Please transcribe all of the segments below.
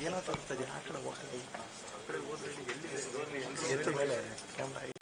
ಏನಾಗ್ತದೆ ಆ ಕಡೆ ಎತ್ತ ಮೇಲೆ ಕ್ಯಾಮ್ರಾ ಐತೆ.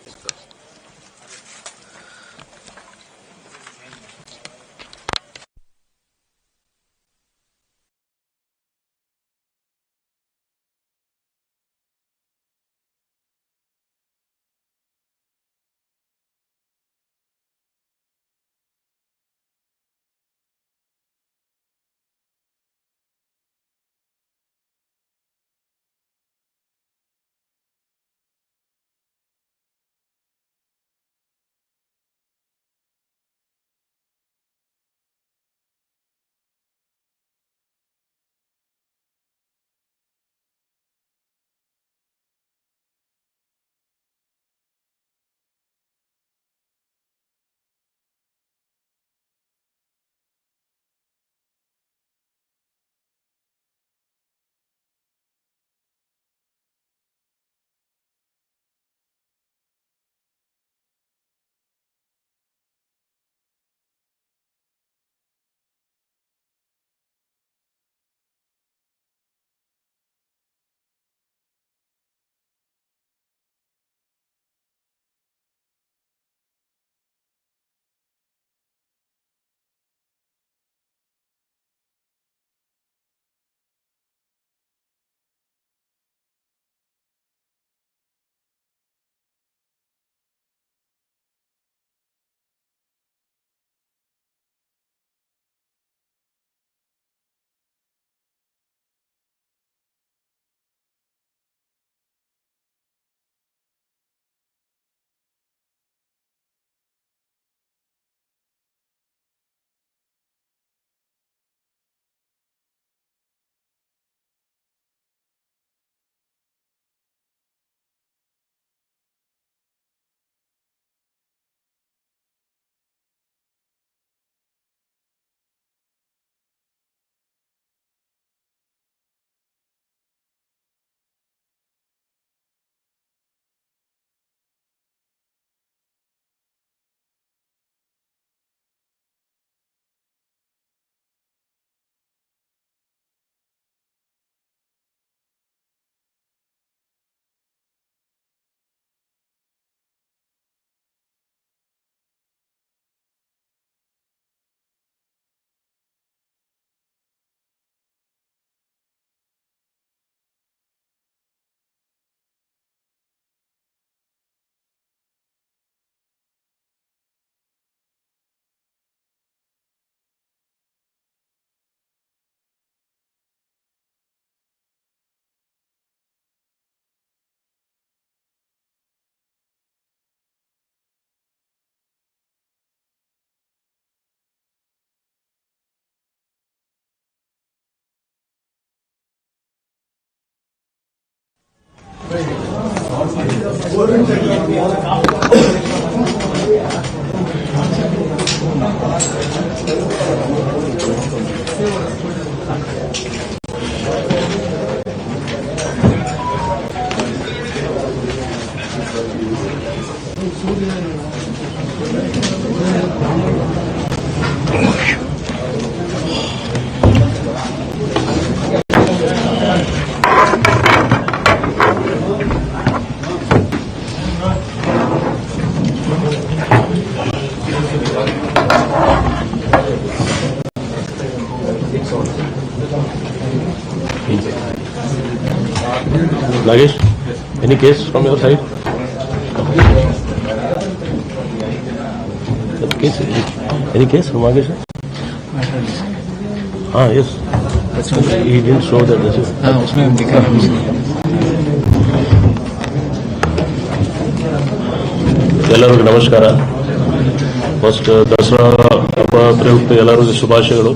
Nagesh, any case from your side? Any case from Nagesh? Yes. He didn't show that. ಎಲ್ಲರಿಗೂ ನಮಸ್ಕಾರ. ಫಸ್ಟ್ ದಸರಾ ಹಬ್ಬ ಪ್ರಯುಕ್ತ ಎಲ್ಲರಿಗೂ ಶುಭಾಶಯಗಳು.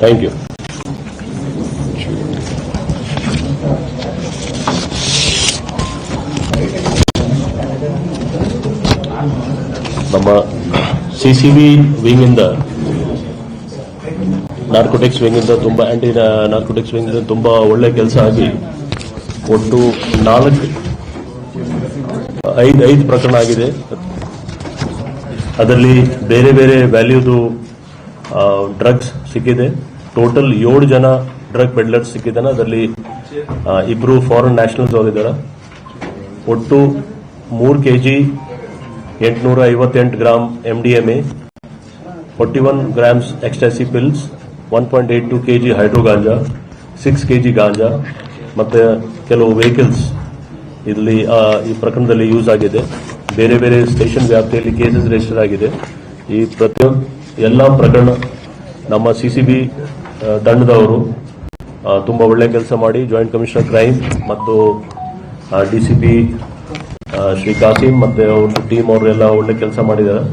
Thank you. ನಮ್ಮ ಸಿಸಿಬಿ ವಿಂಗ್ ಇಂದ ನಾರ್ಕೋಟಿಕ್ಸ್ ವಿಂಗ್ ಇಂದ ತುಂಬಾ ಆಂಟಿ ನಾರ್ಕೋಟಿಕ್ಸ್ ವಿಂಗ್ ಇಂದ ತುಂಬಾ ಒಳ್ಳೆ ಕೆಲಸ ಆಗಿ ಒಟ್ಟು 5 ಪ್ರಕರಣ ಆಗಿದೆ. ಅದರಲ್ಲಿ ಬೇರೆ ಬೇರೆ ವ್ಯಾಲ್ಯೂದು ಡ್ರಗ್ಸ್ ಸಿಕ್ಕಿದೆ. ಟೋಟಲ್ 7 ಜನ ಡ್ರಗ್ ಪೆಡ್ಲರ್ಸ್ ಸಿಕ್ಕಿದ್ದಾನೆ. ಅದರಲ್ಲಿ 2 ಫಾರಿನ್ ನ್ಯಾಷನಲ್ಸ್ ಅವರಿದ್ದಾರೆ. ಒಟ್ಟು 3 kg 858 gram MDMA, 41 grams ecstasy pills, 1.82 kg hydro ganja, 6 kg ganja ಮತ್ತೆ ಕೆಲವು ವೆಹಿಕಲ್ಸ್ ಇಲ್ಲಿ ಈ ಪ್ರಕರಣದಲ್ಲಿ ಯೂಸ್ ಆಗಿದೆ. ಬೇರೆ ಬೇರೆ ಸ್ಟೇಷನ್ ವ್ಯಾಪ್ತಿಯಲ್ಲಿ ಕೇಸಸ್ ರಿಜಿಸ್ಟರ್ ಆಗಿದೆ. ಈ ಪ್ರತಿಯೊಂದು ಎಲ್ಲ ಪ್ರಕರಣ ನಮ್ಮ ಸಿಸಿಬಿ ತಂಡದವರು ತುಂಬಾ ಒಳ್ಳೆ ಕೆಲಸ ಮಾಡಿ ಜಾಯಿಂಟ್ ಕಮಿಷನರ್ ಕ್ರೈಮ್ ಮತ್ತು ಡಿಸಿಪಿ ಶ್ರೀ ಕಾಸಿಂ ಮತ್ತೆ ಅವ್ರ ಟೀಮ್ ಅವರೆಲ್ಲ ಒಳ್ಳೆ ಕೆಲಸ ಮಾಡಿದ್ದಾರೆ.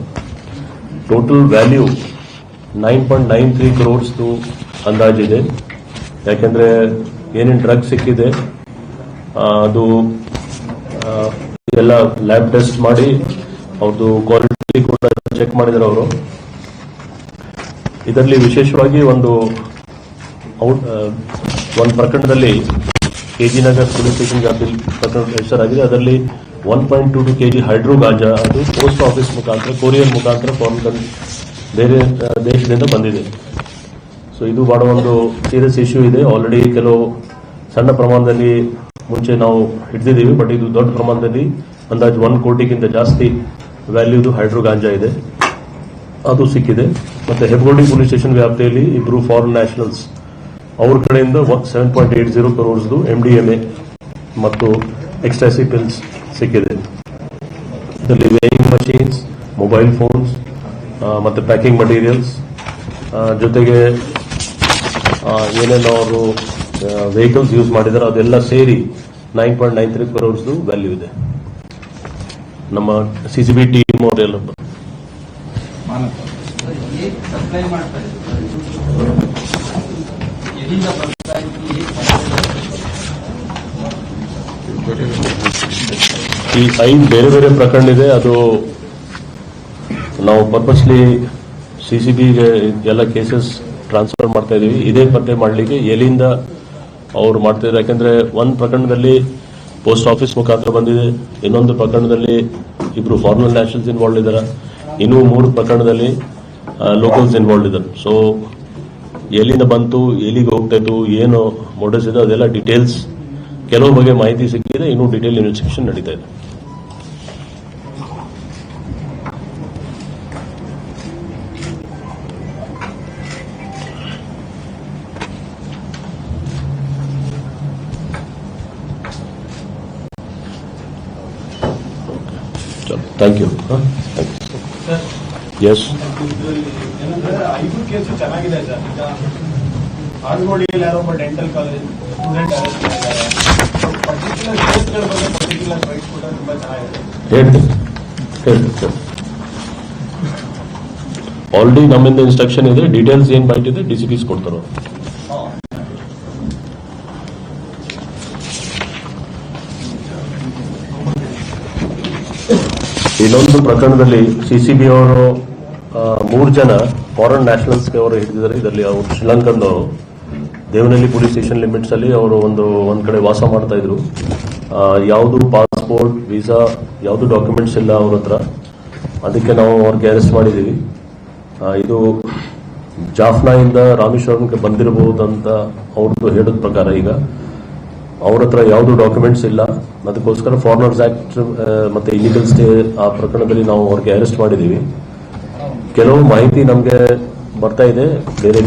Total value 9.93 crores ಅಂದಾಜಿದೆ. ಯಾಕೆಂದ್ರೆ ಏನೇನು ಡ್ರಗ್ ಸಿಕ್ಕಿದೆ ಅದು ಎಲ್ಲ ಲ್ಯಾಬ್ ಟೆಸ್ಟ್ ಮಾಡಿ ಅವ್ರದ್ದು ಕ್ವಾಲಿಟಿ ಕೂಡ ಚೆಕ್ ಮಾಡಿದ್ದಾರೆ ಅವರು. ಇದರಲ್ಲಿ ವಿಶೇಷವಾಗಿ ಒಂದು ಪ್ರಕರಣದಲ್ಲಿ ಕೆಜಿ ನಗರ್ ಪೊಲೀಸ್ ಸ್ಟೇಷನ್ ವ್ಯಾಪ್ತಿಯಲ್ಲಿ ಪ್ರಕರಣ ರಿಜಿಸ್ಟರ್ ಆಗಿದೆ. ಅದರಲ್ಲಿ 1.22 kg ಹೈಡ್ರೋ ಗಾಂಜಾ ಅದು ಪೋಸ್ಟ್ ಆಫೀಸ್ ಮುಖಾಂತರ ಕೊರಿಯರ್ ಮುಖಾಂತರ ಬೇರೆ ದೇಶದಿಂದ ಬಂದಿದೆ. ಸೊ ಇದು ಬಹಳ ಒಂದು ಸೀರಿಯಸ್ ಇಶ್ಯೂ ಇದೆ. ಆಲ್ರೆಡಿ ಕೆಲವು ಸಣ್ಣ ಪ್ರಮಾಣದಲ್ಲಿ ಮುಂಚೆ ನಾವು ಹಿಡಿದಿದ್ದೀವಿ, ಬಟ್ ಇದು ದೊಡ್ಡ ಪ್ರಮಾಣದಲ್ಲಿ ಅಂದಾಜು 1 ಕೋಟಿಗಿಂತ ಜಾಸ್ತಿ ವ್ಯಾಲ್ಯೂದು ಹೈಡ್ರೋ ಗಾಂಜಾ ಇದೆ, ಅದು ಸಿಕ್ಕಿದೆ. ಮತ್ತೆ ಹೆಬ್ಬಗೋಡಿ ಪೊಲೀಸ್ ಸ್ಟೇಷನ್ ವ್ಯಾಪ್ತಿಯಲ್ಲಿ 2 ಫಾರಿನ್ ನ್ಯಾಷನಲ್ಸ್ ಅವ್ರ ಕಡೆಯಿಂದ 7.80 crores MDMA ಮತ್ತು ಎಕ್ಸ್ಟ್ಯಾಸಿ ಪಿಲ್ಸ್ ಸಿಕ್ಕಿದೆ. ಇದರಲ್ಲಿ ವೇಯಿಂಗ್ ಮಷೀನ್ಸ್, ಮೊಬೈಲ್ ಫೋನ್ಸ್ ಮತ್ತೆ ಪ್ಯಾಕಿಂಗ್ ಮಟೀರಿಯಲ್ಸ್ ಜೊತೆಗೆ ಏನೇನು ಅವರು ವೆಹಿಕಲ್ಸ್ ಯೂಸ್ ಮಾಡಿದ್ದಾರೆ ಅದೆಲ್ಲ ಸೇರಿ 9.93 crores ವ್ಯಾಲ್ಯೂ ಇದೆ. ನಮ್ಮ ಸಿಸಿಬಿ ಟೀಮ್ ಅವರೆಲ್ಲ ಈ 5 ಬೇರೆ ಬೇರೆ ಪ್ರಕರಣ ಇದೆ. ಅದು ನಾವು ಪರ್ಪಸ್ಲಿ ಸಿಸಿಬಿಗೆ ಎಲ್ಲ ಕೇಸಸ್ ಟ್ರಾನ್ಸ್ಫರ್ ಮಾಡ್ತಾ ಇದೀವಿ. ಇದೇ ಪತ್ತೆ ಮಾಡಲಿಕ್ಕೆ ಎಲ್ಲಿಂದ ಅವರು ಮಾಡ್ತಾ ಇದ್ದಾರೆ. ಯಾಕಂದ್ರೆ ಒಂದು ಪ್ರಕರಣದಲ್ಲಿ ಪೋಸ್ಟ್ ಆಫೀಸ್ ಮುಖಾಂತರ ಬಂದಿದೆ, ಇನ್ನೊಂದು ಪ್ರಕರಣದಲ್ಲಿ 2 ಫಾರಿನ್ ನ್ಯಾಷನಲ್ಸ್ ಇನ್ವಾಲ್ವ್ ಇದ್ದಾರೆ, ಇನ್ನೂ 3 ಪ್ರಕರಣದಲ್ಲಿ ಲೋಕಲ್ಸ್ ಇನ್ವಾಲ್ವ್ ಇದ್ದಾರೆ. ಸೊ ಎಲ್ಲಿಂದ ಬಂತು, ಎಲ್ಲಿಗೆ ಹೋಗ್ತಾ ಇತ್ತು, ಏನು ಮೋಡಸ್ ಇದೆ ಅದೆಲ್ಲ ಡೀಟೇಲ್ಸ್ ಕೆಲವು ಬಗ್ಗೆ ಮಾಹಿತಿ ಸಿಕ್ಕಿದೆ. ಇನ್ನೂ ಡೀಟೇಲ್ ಇನ್ವೆಸ್ಟಿಗೇಷನ್ ನಡೀತಾ ಇದೆ. Thank you. ಎಸ್, 5 ಕೇಸು ಚೆನ್ನಾಗಿದೆ ಸರ್. ಈಗ ಆಡುಗೋಡಿಯಲ್ಲಿ ಯಾರೊಬ್ಬ ಡೆಂಟಲ್ ಕಾಲೇಜ್ ಸ್ಟೂಡೆಂಟ್ ಅರೆಸ್ಟ್ ಮಾಡಿದ್ದಾರೆ. ಪರ್ಟಿಕ್ಯುಲರ್ ಕೇಸ್ಗಳ ಬಗ್ಗೆ ಪರ್ಟಿಕ್ಯುಲರ್ ಫೈಟ್ಸ್ ಕೂಡ ತುಂಬಾ ಚೆನ್ನಾಗಿದೆ. ಹೇಳಿ. ಆಲ್ರೆಡಿ ನಮ್ಮಿಂದ ಇನ್ಸ್ಟ್ರಕ್ಷನ್ ಇದೆ. ಡೀಟೇಲ್ಸ್ ಏನ್ ಬೈಟ್ ಇದೆ ಡಿಸಿಪಿಸ್ ಕೊಡ್ತಾರೋ. ಇನ್ನೊಂದು ಪ್ರಕರಣದಲ್ಲಿ ಸಿಸಿಬಿ ಅವರು 3 ಜನ ಫಾರಿನ್ ನ್ಯಾಷನಲ್ಸ್ಗೆ ಅವರು ಹಿಡಿದಿದ್ದಾರೆ. ಇದರಲ್ಲಿ ಅವರು ಶ್ರೀಲಂಕನ್ದವರು ದೇವನಹಳ್ಳಿ ಪೊಲೀಸ್ ಸ್ಟೇಷನ್ ಲಿಮಿಟ್ಸ್ ಅಲ್ಲಿ ಅವರು ಒಂದ್ ಕಡೆ ವಾಸ ಮಾಡ್ತಾ ಇದ್ರು. ಯಾವುದು ಪಾಸ್ಪೋರ್ಟ್, ವೀಸಾ, ಯಾವುದು ಡಾಕ್ಯುಮೆಂಟ್ಸ್ ಇಲ್ಲ ಅವ್ರ ಹತ್ರ. ಅದಕ್ಕೆ ನಾವು ಅವ್ರಿಗೆ ಅರೆಸ್ಟ್ ಮಾಡಿದ್ದೀವಿ. ಇದು ಜಾಫ್ನಾಯಿಂದ ರಾಮೇಶ್ವರಂಗೆ ಬಂದಿರಬಹುದು ಅಂತ ಅವ್ರದ್ದು ಹೇಳಿದ ಪ್ರಕಾರ ಈಗ ಅವ್ರ ಹತ್ರ ಯಾವುದು ಡಾಕ್ಯುಮೆಂಟ್ಸ್ ಇಲ್ಲ. ಅದಕ್ಕೋಸ್ಕರ ಫಾರಿನರ್ಸ್ ಆಕ್ಟ್ ಮತ್ತೆ ಇಲಿಗಲ್ ಸ್ಟೇ ಆ ಪ್ರಕರಣದಲ್ಲಿ ನಾವು ಅವ್ರಿಗೆ ಅರೆಸ್ಟ್ ಮಾಡಿದ್ದೀವಿ. ಕೆಲವು ಮಾಹಿತಿ ನಮಗೆ ಬರ್ತಾ ಇದೆ, ಬೇರೆ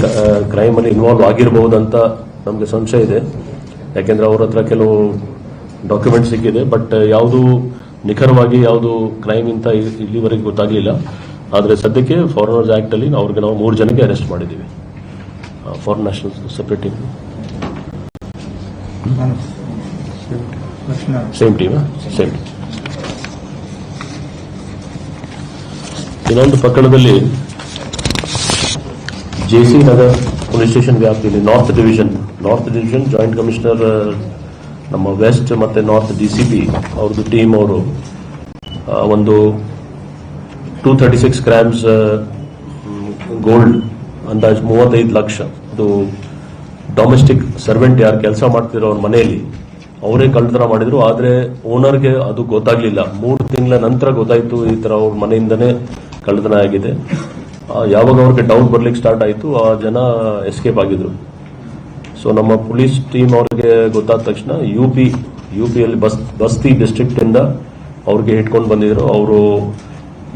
ಕ್ರೈಮ್ ಅಲ್ಲಿ ಇನ್ವಾಲ್ವ್ ಆಗಿರಬಹುದು ಅಂತ ನಮಗೆ ಸಂಶಯ ಇದೆ. ಯಾಕೆಂದ್ರೆ ಅವ್ರ ಹತ್ರ ಕೆಲವು ಡಾಕ್ಯುಮೆಂಟ್ಸ್ ಸಿಕ್ಕಿದೆ, ಬಟ್ ಯಾವುದು ನಿಖರವಾಗಿ ಯಾವುದು ಕ್ರೈಮ್ ಅಂತ ಇಲ್ಲಿವರೆಗೆ ಗೊತ್ತಾಗಲಿಲ್ಲ. ಆದರೆ ಸದ್ಯಕ್ಕೆ ಫಾರಿನರ್ಸ್ ಆಕ್ಟ್ ಅಲ್ಲಿ ಅವ್ರಿಗೆ ನಾವು 3 ಜನಕ್ಕೆ ಅರೆಸ್ಟ್ ಮಾಡಿದ್ದೀವಿ. Foreign national separating same team same. ಇನ್ನೊಂದು ಪ್ರಕರಣದಲ್ಲಿ ಜೆಸಿ ನಗರ್ ಪೊಲೀಸ್ ಸ್ಟೇಷನ್ ವ್ಯಾಪ್ತಿಯಲ್ಲಿ ನಾರ್ತ್ ಡಿವಿಷನ್ ಜಾಯಿಂಟ್ ಕಮಿಷನರ್ ನಮ್ಮ ವೆಸ್ಟ್ ಮತ್ತೆ ನಾರ್ತ್ ಡಿಸಿಪಿ ಅವ್ರದ್ದು ಟೀಮ್ ಅವರು ಒಂದು 236 ಗ್ರಾಮ್ಸ್ ಗೋಲ್ಡ್ ಅಂದಾಜು 35 ಲಕ್ಷ ಅದು ಡೊಮೆಸ್ಟಿಕ್ ಸರ್ವೆಂಟ್ ಯಾರು ಕೆಲಸ ಮಾಡ್ತಿರೋ ಅವ್ರ ಮನೆಯಲ್ಲಿ ಅವರೇ ಕಳ್ಳತನ ಮಾಡಿದ್ರು. ಆದ್ರೆ ಓನರ್ಗೆ ಅದು ಗೊತ್ತಾಗ್ಲಿಲ್ಲ. 3 ತಿಂಗಳ ನಂತರ ಗೊತ್ತಾಯ್ತು ಈ ತರ ಅವ್ರ ಮನೆಯಿಂದನೇ ಕಳ್ಳತನ ಆಗಿದೆ. ಯಾವಾಗ ಅವ್ರಿಗೆ ಡೌಟ್ ಬರ್ಲಿಕ್ಕೆ ಸ್ಟಾರ್ಟ್ ಆಯಿತು ಆ ಜನ ಎಸ್ಕೇಪ್ ಆಗಿದ್ರು. ಸೊ ನಮ್ಮ ಪೊಲೀಸ್ ಟೀಮ್ ಅವ್ರಿಗೆ ಗೊತ್ತಾದ ತಕ್ಷಣ ಯುಪಿಯಲ್ಲಿ ಬಸ್ತಿ ಡಿಸ್ಟ್ರಿಕ್ಟ್ ಇಂದ ಅವ್ರಿಗೆ ಹಿಡ್ಕೊಂಡು ಬಂದಿದ್ರು. ಅವರು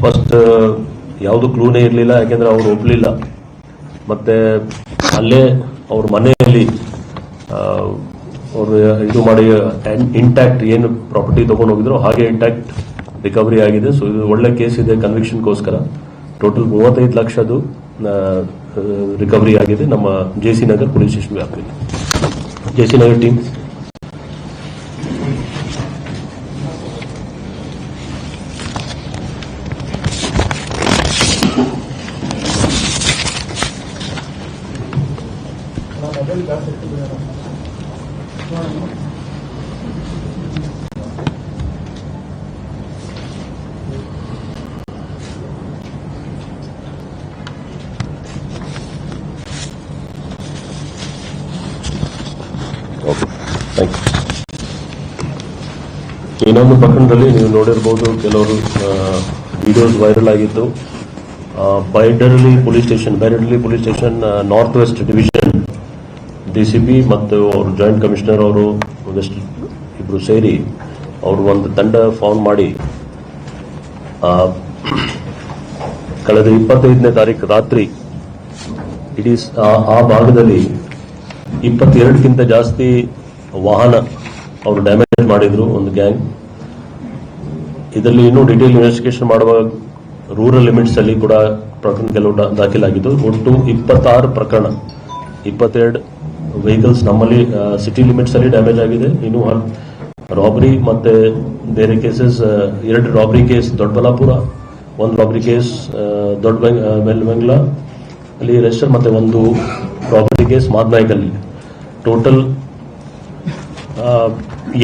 ಫಸ್ಟ್ ಯಾವುದು ಕ್ಲೂನೇ ಇರಲಿಲ್ಲ, ಯಾಕೆಂದ್ರೆ ಅವ್ರು ಒಪ್ಲಿಲ್ಲ. ಮತ್ತೆ ಅಲ್ಲೇ ಅವ್ರ ಮನೆಯಲ್ಲಿ ಅವರು ಇದು ಮಾಡಿ ಇಂಟ್ಯಾಕ್ಟ್ ಏನು ಪ್ರಾಪರ್ಟಿ ತಗೊಂಡು ಹೋಗಿದ್ರು ಹಾಗೆ ಇಂಟ್ಯಾಕ್ಟ್ ರಿಕವರಿ ಆಗಿದೆ. ಸೊ ಇದು ಒಳ್ಳೆ ಕೇಸ್ ಇದೆ. ಕನ್ವಿಕ್ಷನ್ಗೋಸ್ಕರ ಟೋಟಲ್ 35 ಲಕ್ಷದು ರಿಕವರಿ ಆಗಿದೆ ನಮ್ಮ ಜೆಸಿ ನಗರ್ ಪೊಲೀಸ್ ಸ್ಟೇಷನ್ ವ್ಯಾಪ್ತಿಯಲ್ಲಿ. ಜೆಸಿ ನಗರ್ ಟೀಮ್ ಇನ್ನೊಂದು ಪ್ರಕರಣದಲ್ಲಿ ನೀವು ನೋಡಿರಬಹುದು, ಕೆಲವರು ವಿಡಿಯೋಸ್ ವೈರಲ್ ಆಗಿತ್ತು. Byradahalli police station north west division DCP ಮತ್ತು ಅವರು ಜಾಯಿಂಟ್ ಕಮಿಷನರ್ ಅವರು ವೆಸ್ಟ್ ಇಬ್ರು ಸೇರಿ ಅವರು ಒಂದು ತಂಡ ಫಾರ್ಮ್ ಮಾಡಿ ಕಳೆದ 25ನೇ ತಾರೀಕು ರಾತ್ರಿ ಇಡೀ ಆ ಭಾಗದಲ್ಲಿ 22ಕ್ಕಿಂತ ಜಾಸ್ತಿ ವಾಹನ ಅವರು ಡ್ಯಾಮೇಜ್ ಮಾಡಿದ್ರು. ಒಂದು ಗ್ಯಾಂಗ್. ಇದರಲ್ಲಿ ಇನ್ನೂ ಡಿಟೇಲ್ ಇನ್ವೆಸ್ಟಿಗೇಷನ್ ಮಾಡುವ ರೂರಲ್ ಲಿಮಿಟ್ಸ್ ಅಲ್ಲಿ ಕೂಡ ಪ್ರಕರಣ ಕೆಲವು ದಾಖಲಾಗಿದ್ದು. ಒಟ್ಟು 26 ಪ್ರಕರಣ, 22 ವೆಹಿಕಲ್ಸ್ ನಮ್ಮಲ್ಲಿ ಸಿಟಿ ಲಿಮಿಟ್ಸ್ ಅಲ್ಲಿ ಡ್ಯಾಮೇಜ್ ಆಗಿದೆ. ಇನ್ನು ರಾಬರಿ ಮತ್ತೆ ಬೇರೆ cases, 2 robbery case Doddaballapur, 1 robbery case Bangalore ಅಲ್ಲಿ ರಿಜಿಸ್ಟರ್, ಮತ್ತೆ 1 ರಾಬರಿ ಕೇಸ್ ಮಾದ್ನಾಯ್ಕಲ್ಲಿ. ಟೋಟಲ್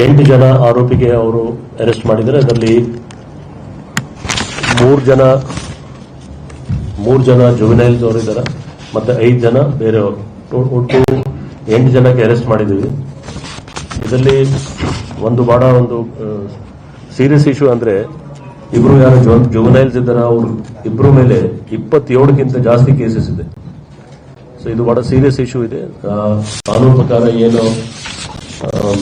8 ಜನ ಆರೋಪಿಗೆ ಅವರು ಅರೆಸ್ಟ್ ಮಾಡಿದ್ದಾರೆ. ಅದರಲ್ಲಿ 3 ಜನ ಜುವೆನೈಲ್ಸ್ ಅವರು ಇದ್ದಾರೆ, ಮತ್ತೆ 5 ಜನ ಬೇರೆಯವರು. ಒಟ್ಟು 8 ಜನಕ್ಕೆ ಅರೆಸ್ಟ್ ಮಾಡಿದ್ದೀವಿ. ಇದರಲ್ಲಿ ಒಂದು ಸೀರಿಯಸ್ ಇಶ್ಯೂ ಅಂದ್ರೆ ಇಬ್ರು ಯಾರು ಜುವೆನೈಲ್ಸ್ ಇದ್ದಾರೆ ಅವರು ಇಬ್ರು ಮೇಲೆ 27ಕ್ಕಿಂತ ಜಾಸ್ತಿ ಕೇಸಸ್ ಇದೆ. ಸೊ ಇದು ಬಹಳ ಸೀರಿಯಸ್ ಇಶ್ಯೂ ಇದೆ. ಕಾನೂನು ಪ್ರಕಾರ ಏನು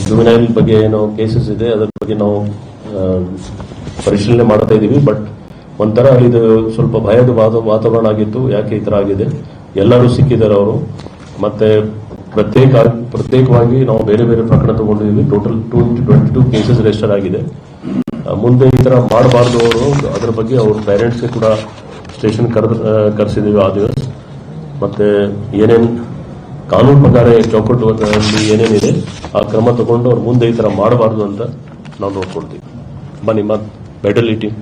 ಜುವೆನೈಲ್ ಬಗ್ಗೆ ಏನೋ ಕೇಸಸ್ ಇದೆ ಅದರ ಬಗ್ಗೆ ನಾವು ಪರಿಶೀಲನೆ ಮಾಡ್ತಾ ಇದ್ದೀವಿ. ಬಟ್ ಒಂಥರ ಇದು ಸ್ವಲ್ಪ ಭಯದ ವಾತಾವರಣ ಆಗಿತ್ತು. ಯಾಕೆ ಈ ತರ ಆಗಿದೆ, ಎಲ್ಲರೂ ಸಿಕ್ಕಿದ್ದಾರೆ ಅವರು. ಮತ್ತೆ ಪ್ರತ್ಯೇಕವಾಗಿ ನಾವು ಬೇರೆ ಬೇರೆ ಪ್ರಕರಣ ತಗೊಂಡಿದ್ದೀವಿ. ಟೋಟಲ್ 22 ಕೇಸಸ್ ರಿಜಿಸ್ಟರ್ ಆಗಿದೆ. ಮುಂದೆ ಈ ತರ ಮಾಡಬಾರ್ದು ಅವರು, ಅದರ ಬಗ್ಗೆ ಅವ್ರ ಪೇರೆಂಟ್ಸ್ಗೆ ಕೂಡ ಸ್ಟೇಷನ್ ಕರೆಸಿದ್ದೀವಿ ಆ ದಿವಸ. ಮತ್ತೆ ಏನೇನು ಕಾನೂನು ಪ್ರಕಾರ ಚೌಕಟ್ಟುಗಳಲ್ಲಿ ಏನೇನಿದೆ ಆ ಕ್ರಮ ತಗೊಂಡು ಅವ್ರು ಮುಂದೆ ಈ ತರ ಮಾಡಬಾರ್ದು ಅಂತ ನಾವು ನೋಡ್ಕೊಳ್ತೀವಿ. ಬನ್ನಿ ಮತ್ತೆ ಬೆಟರ್ಲಿ ಟೀಮ್.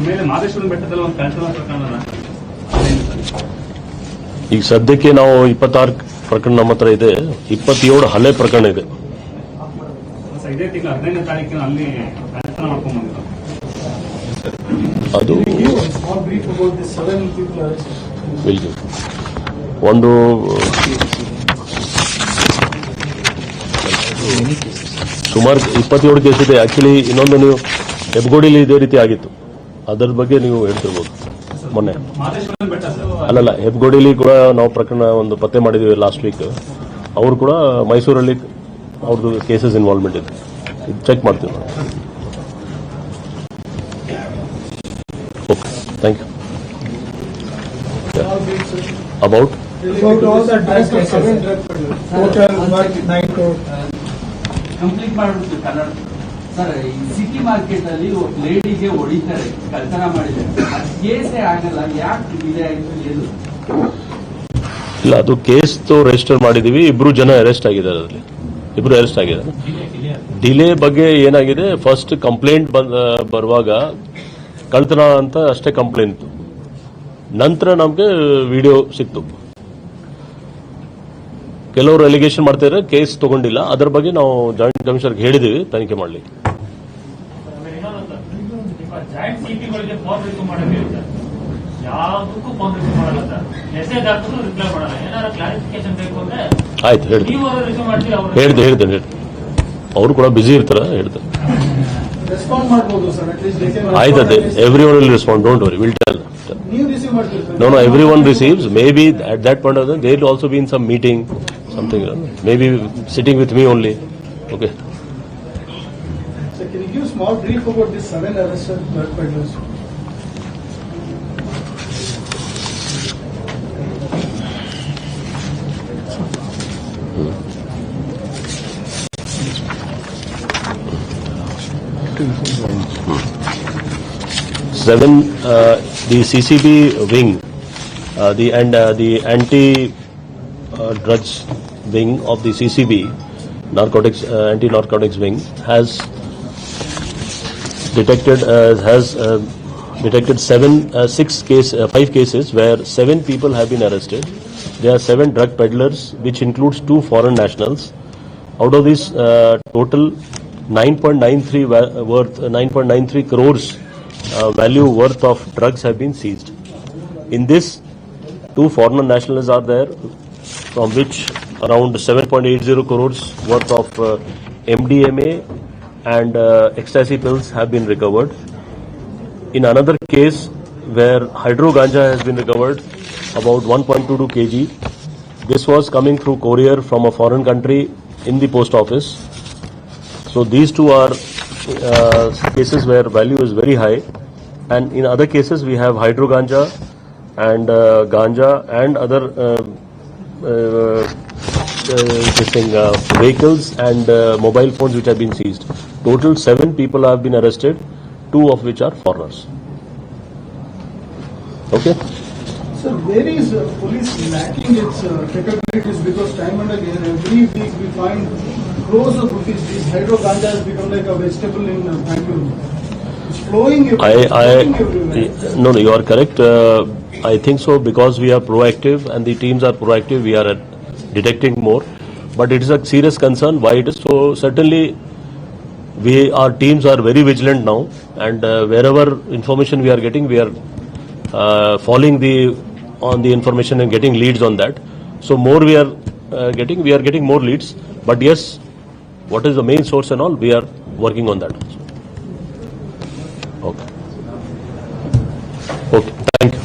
ಮೇಲೆ ಮಾದೇಶ್ವರನ ಬೆಟ್ಟದಲ್ಲಿ ಒಂದು ಕಳ್ಳತನ ಪ್ರಕರಣ. ಈಗ ಸದ್ಯಕ್ಕೆ ನಾವು 26 ಪ್ರಕರಣ ನಮ್ಮ ಹತ್ರ ಇದೆ. 27 ಹಳೆ ಪ್ರಕರಣ ಇದೆ. ಇದೇ ತಿಂಗಳು 15ನೇ ತಾರೀಕಿನ ಅಲ್ಲಿ ಕಳ್ಳತನ ಮಾಡ್ಕೊಂಡು ಬಂದಿದ್ರು. ಅದು ಒಂದು ಸುಮಾರು 27 ಕೇಸ್ ಇದೆ. ಆಕ್ಚುಲಿ ಇನ್ನೊಂದು ನೀವು ಹೆಬ್ಗೋಡಿಲಿ ಇದೇ ರೀತಿ ಆಗಿತ್ತು, ಅದರ ಬಗ್ಗೆ ನೀವು ಹೇಳ್ತಿರ್ಬೋದು. ಮೊನ್ನೆ ಅಲ್ಲಲ್ಲ, ಹೆಬ್ಗೋಡಿಲಿ ಕೂಡ ನಾವು ಪ್ರಕರಣ ಒಂದು ಪತ್ತೆ ಮಾಡಿದೀವಿ ಲಾಸ್ಟ್ ವೀಕ್. ಅವರು ಕೂಡ ಮೈಸೂರಲ್ಲಿ ಅವ್ರದ್ದು ಕೇಸಸ್ ಇನ್ವಾಲ್ವ್ಮೆಂಟ್ ಇದೆ. ಚೆಕ್ ಮಾಡ್ತೀವಿ. Okay, thank you. About all the drug cases, total 9 crore. Complete ಮಾಡ್ಬಿಡ್ತೀವಿ ಕನ್ನಡ ಸರ್. ಈ ಸಿಟಿ ಮಾರ್ಕೆಟ್ ಅಲ್ಲಿ ಲೇಡಿಗೆ ಹೊಡಿತಾರೆ, ಕಳ್ತನ ಮಾಡಿದ್ದಾರೆ, ಕೇಸೇ ಆಗಲ್ಲ, ಯಾಕೆ ಡಿಲೇ ಆಯ್ತು? ಏನು ಇಲ್ಲ, ಅದು ಕೇಸ್ ರಿಜಿಸ್ಟರ್ ಮಾಡಿದೀವಿ. ಇಬ್ರು ಜನ ಅರೆಸ್ಟ್ ಆಗಿದ್ದಾರೆ, ಅದರಲ್ಲಿ ಇಬ್ರು ಅರೆಸ್ಟ್ ಆಗಿದ್ದಾರೆ. ಡಿಲೇ ಬಗ್ಗೆ ಏನಾಗಿದೆ, ಫಸ್ಟ್ ಕಂಪ್ಲೇಂಟ್ ಬರುವಾಗ ಕಳ್ತನ ಅಂತ ಅಷ್ಟೇ ಕಂಪ್ಲೇಂಟ್, ನಂತರ ನಮಗೆ ವಿಡಿಯೋ ಸಿಕ್ತು. ಕೆಲವರು ಅಲಿಗೇಷನ್ ಮಾಡ್ತಿದ್ರೆ ಕೇಸ್ ತಗೊಂಡಿಲ್ಲ, ಅದರ ಬಗ್ಗೆ ನಾವು ಜಾಯಿಂಟ್ ಕಮಿಷನರ್ಗೆ ಹೇಳಿದೀವಿ ತನಿಖೆ ಮಾಡಲಿಕ್ಕೆ. ಜಾಯಿಂಟ್ ಸಿಟಿಗಳಿಗೆ ಫೋನ್ ರಿಸೀವ್ ಮಾಡಕ್ಕೆ ಯಾವುದಕ್ಕೂ ಫೋನ್ ರಿಸೀವ್ ಮಾಡಲ್ಲ ಸರ್. ಮೆಸೇಜ್ ಹಾಕಿದ್ರು ರಿಪ್ಲೈ ಮಾಡಲ್ಲ. ಏನಾದ್ರು ಕ್ಲಾರಿಫಿಕೇಶನ್ ಬೇಕು ಅಂದ್ರೆ ಆಯ್ತು, ಹೇಳ್ದೆ ನೀವು ರಿಸೀವ್ ಮಾಡ್ತೀರಿ, ಅವ್ರು ಹೇಳ್ದೆ ಅವರು ಕೂಡ ಬಿಸಿ ಇರ್ತಾರ, ಹೇಳ್ತಾರೆ. ರೆಸ್ಪಾಂಡ್ ಮಾಡಬಹುದು ಸರ್, ಅಟ್ ಲೀಸ್ಟ್ ಆಯ್ತು, ಅದೇ every one will respond, don't worry, will tell. ನೀವು ರಿಸೀವ್ ಮಾಡ್ತೀರಿ sir? No, everyone receives. Maybe at that point of time, they will also be in some meeting, something. Maybe sitting with me only. Okay. So can you give small brief about these 7 arrested drug peddlers? Seven, the CCB wing, the anti-drugs wing of the CCB, narcotics anti-narcotics wing, has detected 5 cases where 7 people have been arrested. There are 7 drug peddlers, which includes 2 foreign nationals. Out of this total, 9.93 crores value worth of drugs have been seized. In this, 2 foreign nationals are there, from which around 7.80 crores worth of MDMA and ecstasy pills have been recovered. In another case where hydro ganja has been recovered, about 1.22 kg. This was coming through courier from a foreign country in the post office. So these 2 are cases where value is very high, and in other cases we have hydro ganja and other vehicles and mobile phones which have been seized. Total 7 people have been arrested, 2 of which are foreigners. Okay. Sir, where is police lacking its capabilities? Because time and again, every week we find crores of rupees. This hydro ganja has become like a vegetable in Bangalore. It's flowing everywhere. No, you are correct. I think so, because we are proactive and the teams are proactive, we are detecting more. But it is a serious concern. Why it is so? Certainly, our teams are very vigilant now, and wherever information we are getting, we are following on the information and getting leads on that. So more we are getting more leads. But yes, what is the main source and all, we are working on that also. Okay. Okay. Thank you.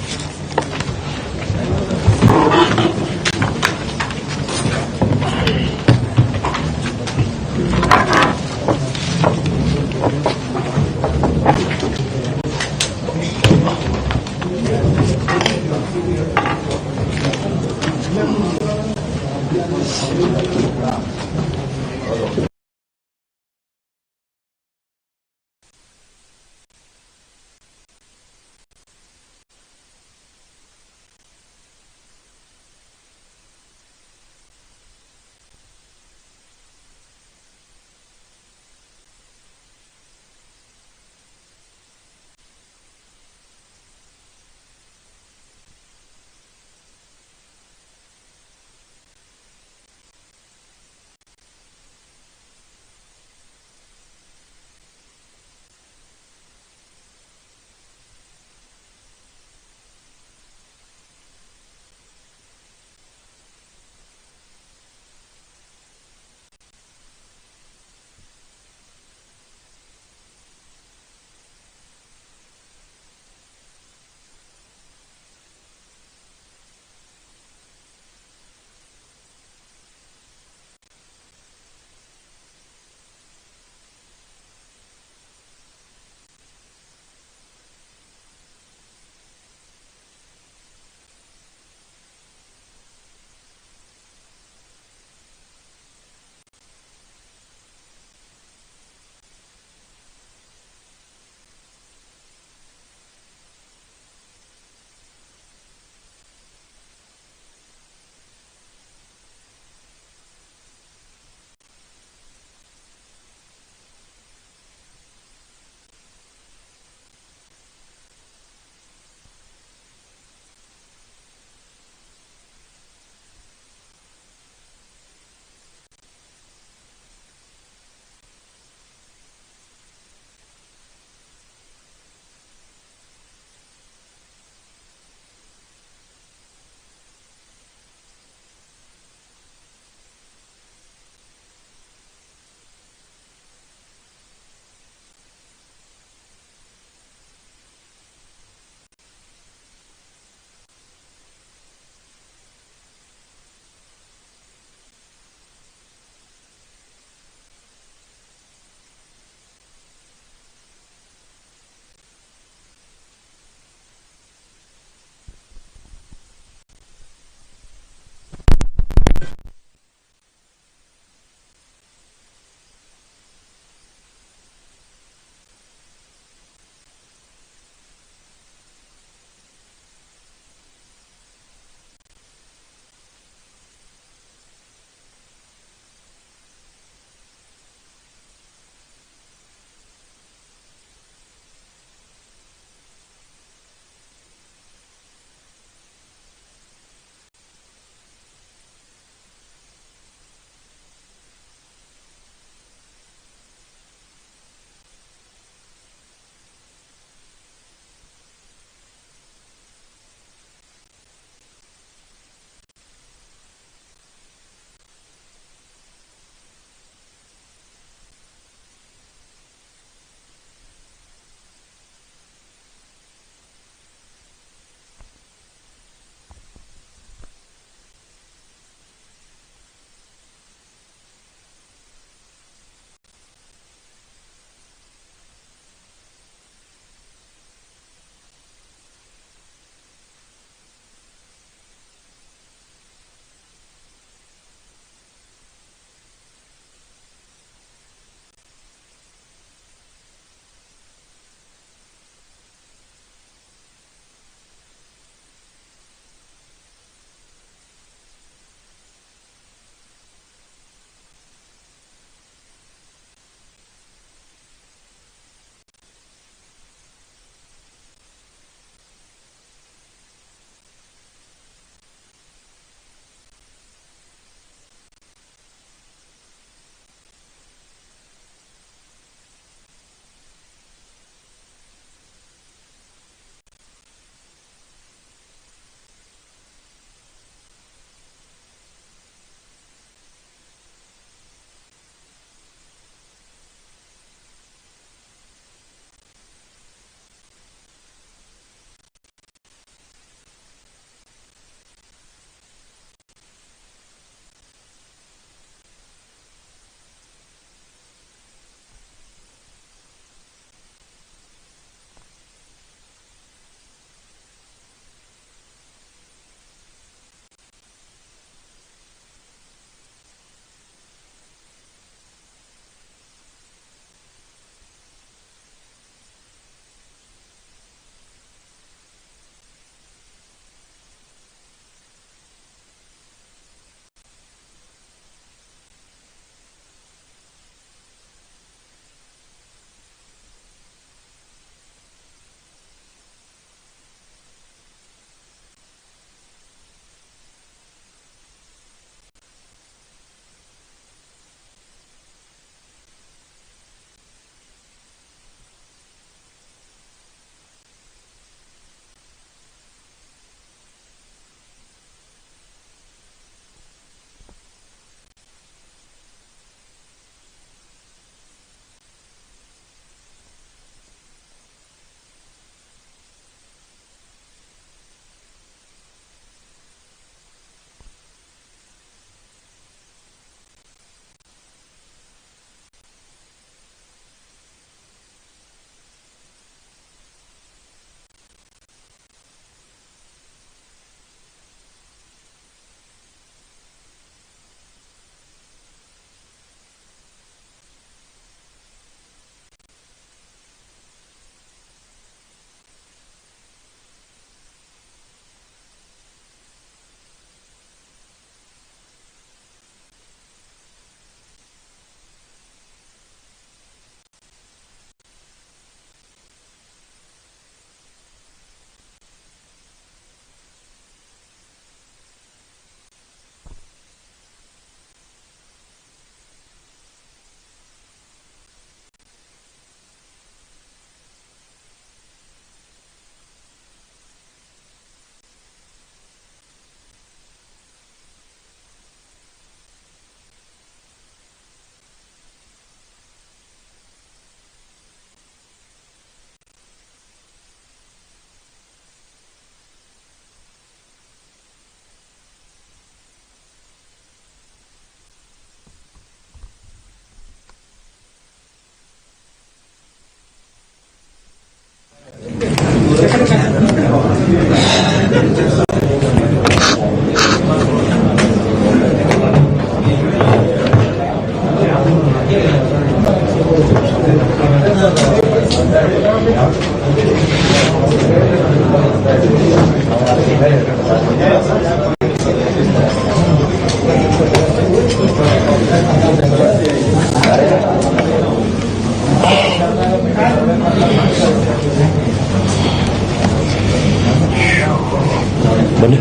ಬನ್ನಿ.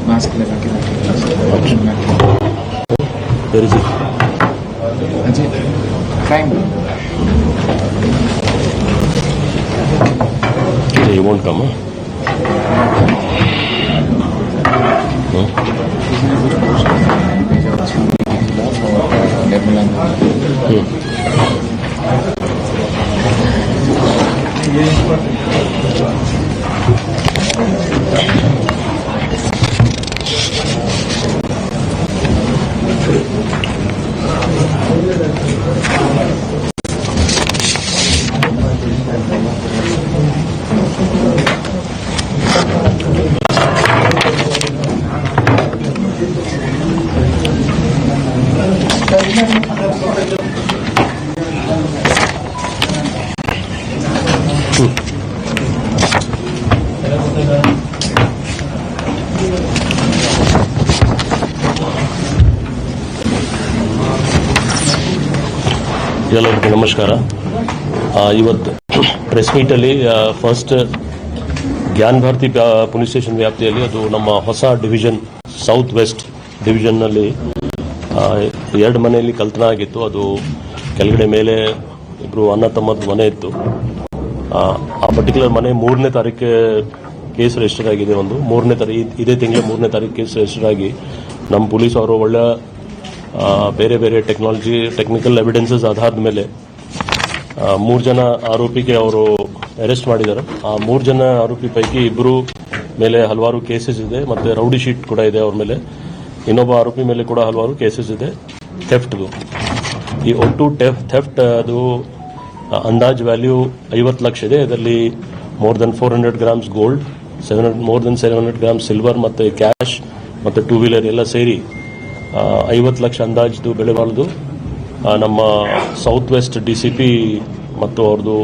Mask लगा के Where is it? Ajay crime You won't come, huh? ಎಲ್ಲರಿಗೂ ನಮಸ್ಕಾರ. ಇವತ್ತು press ಮೀಟಲ್ಲಿ first ಜ್ಞಾನ Bharati police station ವ್ಯಾಪ್ತಿಯಲ್ಲಿ ಅದು ನಮ್ಮ ಹೊಸ ಡಿವಿಷನ್ ಸೌತ್ ವೆಸ್ಟ್ ಡಿವಿಷನ್ನಲ್ಲಿ 2 ಮನೆಯಲ್ಲಿ ಕಳ್ತನ ಆಗಿತ್ತು. ಅದು ಕೆಳಗಡೆ ಮೇಲೆ ಇಬ್ಬರು ಅಣ್ಣ ತಮ್ಮದ ಮನೆ ಇತ್ತು. ಆ ಪರ್ಟಿಕ್ಯುಲರ್ ಮನೆ 3ನೇ ತಾರೀಕು ಕೇಸ್ ರಿಜಿಸ್ಟರ್ ಆಗಿದೆ. ಇದೇ ತಿಂಗಳ 3ನೇ ತಾರೀಕು ಕೇಸ್ ರಿಜಿಸ್ಟರ್ ಆಗಿ ನಮ್ಮ ಪೊಲೀಸ್ ಅವರು ಒಳ್ಳೆ ಬೇರೆ ಬೇರೆ ಟೆಕ್ನಿಕಲ್ ಎವಿಡೆನ್ಸಸ್ ಆಧಾರದ ಮೇಲೆ 3 ಜನ ಆರೋಪಿಗೆ ಅವರು ಅರೆಸ್ಟ್ ಮಾಡಿದ್ದಾರೆ. ಆ 3 ಜನ ಆರೋಪಿ ಪೈಕಿ ಇಬ್ಬರು ಮೇಲೆ ಹಲವಾರು ಕೇಸಸ್ ಇದೆ, ಮತ್ತೆ ರೌಡಿ ಶೀಟ್ ಕೂಡ ಇದೆ ಅವ್ರ ಮೇಲೆ. ಇನ್ನೊಬ್ಬ ಆರೋಪಿ ಮೇಲೆ ಕೂಡ ಹಲವಾರು ಕೇಸಸ್ ಇದೆ ಥೆಫ್ಟ್ದು. ಈ ಒಟ್ಟು ಥೆಫ್ಟ್ ಅದು ಅಂದಾಜ್ ವ್ಯಾಲ್ಯೂ 50 ಲಕ್ಷ ಇದೆ. ಇದರಲ್ಲಿ more than 400 grams gold, more than 700 grams silver ಮತ್ತೆ ಕ್ಯಾಶ್ ಮತ್ತೆ 2 ವೀಲರ್ ಎಲ್ಲ ಸೇರಿ 50 ಲಕ್ಷ ಅಂದಾಜು ಬೆಲೆ ಬಾಳದು ನಮ್ಮ ಸೌತ್ ವೆಸ್ಟ್ ಡಿಸಿಪಿ ಮತ್ತು ಅವ್ರದ್ದು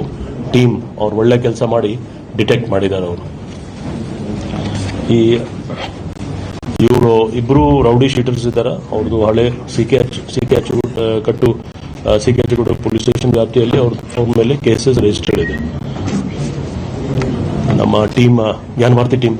ಟೀಮ್ ಅವ್ರು ಒಳ್ಳೆ ಕೆಲಸ ಮಾಡಿ ಡಿಟೆಕ್ಟ್ ಮಾಡಿದ್ದಾರೆ. ಅವರು ಇವರು ಇಬ್ಬರು ರೌಡಿ ಶೀಟರ್ಸ್ ಇದ್ದಾರೆ. ಅವ್ರದ್ದು ಹಳೆ ಸಿಕೆ ಅಚ್ಚುಗುಡ ಪೊಲೀಸ್ ಸ್ಟೇಷನ್ ವ್ಯಾಪ್ತಿಯಲ್ಲಿ ಅವ್ರ ಮೇಲೆ ಕೇಸಸ್ ರಿಜಿಸ್ಟರ್ಡ್ ಇದೆ. ನಮ್ಮ team Jnana Bharathi team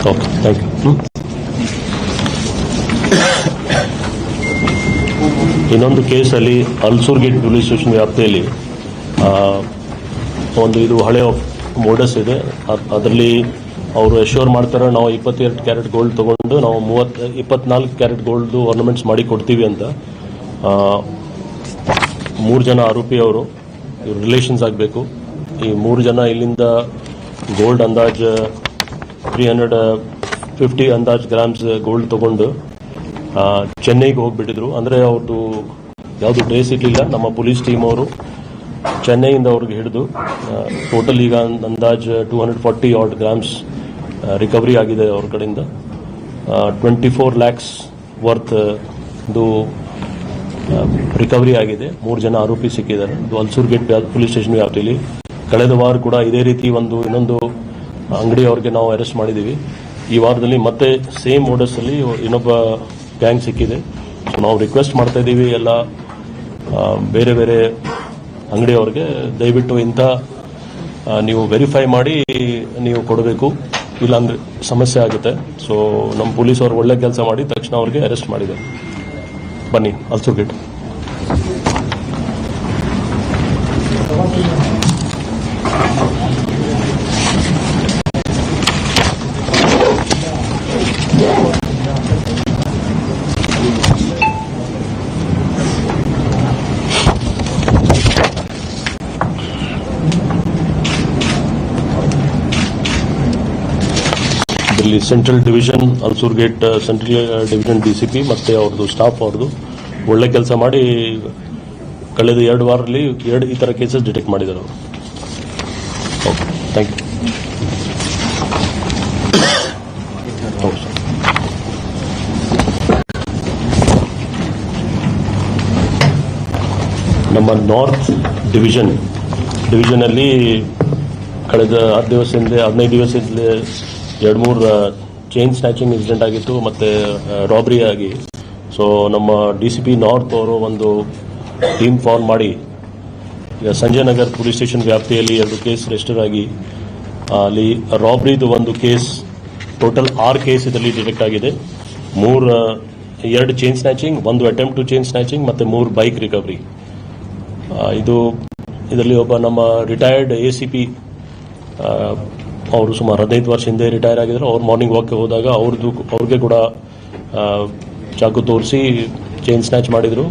okay, thank you. ಇನ್ನೊಂದು ಕೇಸಲ್ಲಿ ಅಲ್ಸೂರ್ ಗೇಟ್ ಪೊಲೀಸ್ ಸ್ಟೇಷನ್ ವ್ಯಾಪ್ತಿಯಲ್ಲಿ ಒಂದು ಇದು ಹಳೆ ಮೋಡಸ್ ಇದೆ. ಅದರಲ್ಲಿ ಅವರು ಅಶ್ಯೂರ್ ಮಾಡ್ತಾರೆ ನಾವು 22 ಕ್ಯಾರೆಟ್ ಗೋಲ್ಡ್ ತಗೊಂಡು ನಾವು 24 ಕ್ಯಾರೆಟ್ ಗೋಲ್ಡ್ ಆರ್ನಮೆಂಟ್ಸ್ ಮಾಡಿ ಕೊಡ್ತೀವಿ ಅಂತ. 3 ಜನ ಆರೋಪಿ ಅವರು ಇವ್ರ ರಿಲೇಷನ್ಸ್ ಆಗಬೇಕು. ಈ 3 ಜನ ಇಲ್ಲಿಂದ ಗೋಲ್ಡ್ ಅಂದಾಜ್ 350 ಅಂದಾಜ್ ಗ್ರಾಮ್ಸ್ ಗೋಲ್ಡ್ ತಗೊಂಡು ಚೆನ್ನೈಗೆ ಹೋಗ್ಬಿಟ್ಟಿದ್ರು. ಅಂದರೆ ಅವ್ರದ್ದು ಯಾವುದು ಟ್ರೇಸ್ ಇರಲಿಲ್ಲ. ನಮ್ಮ ಪೊಲೀಸ್ ಟೀಮ್ ಅವರು ಚೆನ್ನೈಯಿಂದ ಅವ್ರಿಗೆ ಹಿಡಿದು ಟೋಟಲ್ ಈಗ ಅಂದಾಜ್ 240 ಆಡ್ ಗ್ರಾಮ್ಸ್ ರಿಕವರಿ ಆಗಿದೆ ಅವ್ರ ಕಡೆಯಿಂದ. 24 ಲ್ಯಾಕ್ಸ್ ವರ್ತ್ ರಿಕವರಿ ಆಗಿದೆ. 3 ಜನ ಆರೋಪಿ ಸಿಕ್ಕಿದ್ದಾರೆ. ಇದು ಅಲ್ಸೂರ್ ಗೇಟ್ ಪೊಲೀಸ್ ಸ್ಟೇಷನ್ ವ್ಯಾಪ್ತಿಯಲ್ಲಿ. ಕಳೆದ ವಾರ ಕೂಡ ಇದೇ ರೀತಿ ಇನ್ನೊಂದು ಅಂಗಡಿ ಅವ್ರಿಗೆ ನಾವು ಅರೆಸ್ಟ್ ಮಾಡಿದ್ದೀವಿ. ಈ ವಾರದಲ್ಲಿ ಮತ್ತೆ ಸೇಮ್ ಮೋಡಸ್ ಅಲ್ಲಿ ಇನ್ನೊಬ್ಬ ಗ್ಯಾಂಗ್ ಸಿಕ್ಕಿದೆ. ಸೊ ನಾವು ರಿಕ್ವೆಸ್ಟ್ ಮಾಡ್ತಾ ಇದ್ದೀವಿ ಎಲ್ಲ ಬೇರೆ ಬೇರೆ ಅಂಗಡಿಯವ್ರಿಗೆ, ದಯವಿಟ್ಟು ಇಂಥ ನೀವು ವೆರಿಫೈ ಮಾಡಿ ನೀವು ಕೊಡಬೇಕು, ಇಲ್ಲಾಂದ್ರೆ ಸಮಸ್ಯೆ ಆಗುತ್ತೆ. ಸೊ ನಮ್ಮ ಪೊಲೀಸ್ ಅವರು ಒಳ್ಳೆ ಕೆಲಸ ಮಾಡಿ ತಕ್ಷಣ ಅವ್ರಿಗೆ ಅರೆಸ್ಟ್ ಮಾಡಿದ್ದಾರೆ. ಬನ್ನಿ ಅಲ್ಸೂರ್ ಗೇಟ್. ಇಲ್ಲಿ central division Ulsoor gate central division DCP ಮತ್ತೆ ಅವ್ರದ್ದು ಸ್ಟಾಫ್ ಅವ್ರದ್ದು ಒಳ್ಳೆ ಕೆಲಸ ಮಾಡಿ ಕಳೆದ 2 ವಾರದಲ್ಲಿ 2 ಈ ಥರ ಕೇಸಸ್ ಡಿಟೆಕ್ಟ್ ಮಾಡಿದ್ದಾರೆ ಅವರು. Okay, thank you. ನಮ್ಮ ನಾರ್ತ್ ಡಿವಿಷನಲ್ಲಿ ಕಳೆದ 10 ದಿವಸದಿಂದ 15 ದಿವಸದಿಂದ 2-3 ಚೈನ್ ಸ್ನ್ಯಾಚಿಂಗ್ ಇನ್ಸಿಡೆಂಟ್ ಆಗಿತ್ತು ಮತ್ತು ರಾಬರಿ ಆಗಿ. ಸೊ ನಮ್ಮ DCP ನಾರ್ತ್ ಅವರು ಒಂದು ಟೀಮ್ ಫಾರ್ಮ್ ಮಾಡಿ ಈಗ ಸಂಜಯ್ ನಗರ್ ಪೊಲೀಸ್ ಸ್ಟೇಷನ್ ವ್ಯಾಪ್ತಿಯಲ್ಲಿ 2 ಕೇಸ್ ರಿಜಿಸ್ಟರ್ ಆಗಿ ಅಲ್ಲಿ ರಾಬರಿದು ಒಂದು ಕೇಸ್, ಟೋಟಲ್ 6 ಕೇಸ್ ಇದರಲ್ಲಿ ಡಿಟೆಕ್ಟ್ ಆಗಿದೆ. 2 chain snatching, 1 attempt to chain snatching ಮತ್ತು 3 ಬೈಕ್ ರಿಕವರಿ. ಇದರಲ್ಲಿ ಒಬ್ಬ ನಮ್ಮ ರಿಟೈರ್ಡ್ ACP ಅವರು ಸುಮಾರು 15 ವರ್ಷ ಹಿಂದೆ ರಿಟೈರ್ ಆಗಿದ್ರು. ಅವ್ರು ಮಾರ್ನಿಂಗ್ ವಾಕ್ಗೆ ಹೋದಾಗ ಅವ್ರಿಗೆ ಕೂಡ ಚಾಕು ತೋರಿಸಿ ಚೈನ್ ಸ್ನ್ಯಾಚ್ ಮಾಡಿದರು,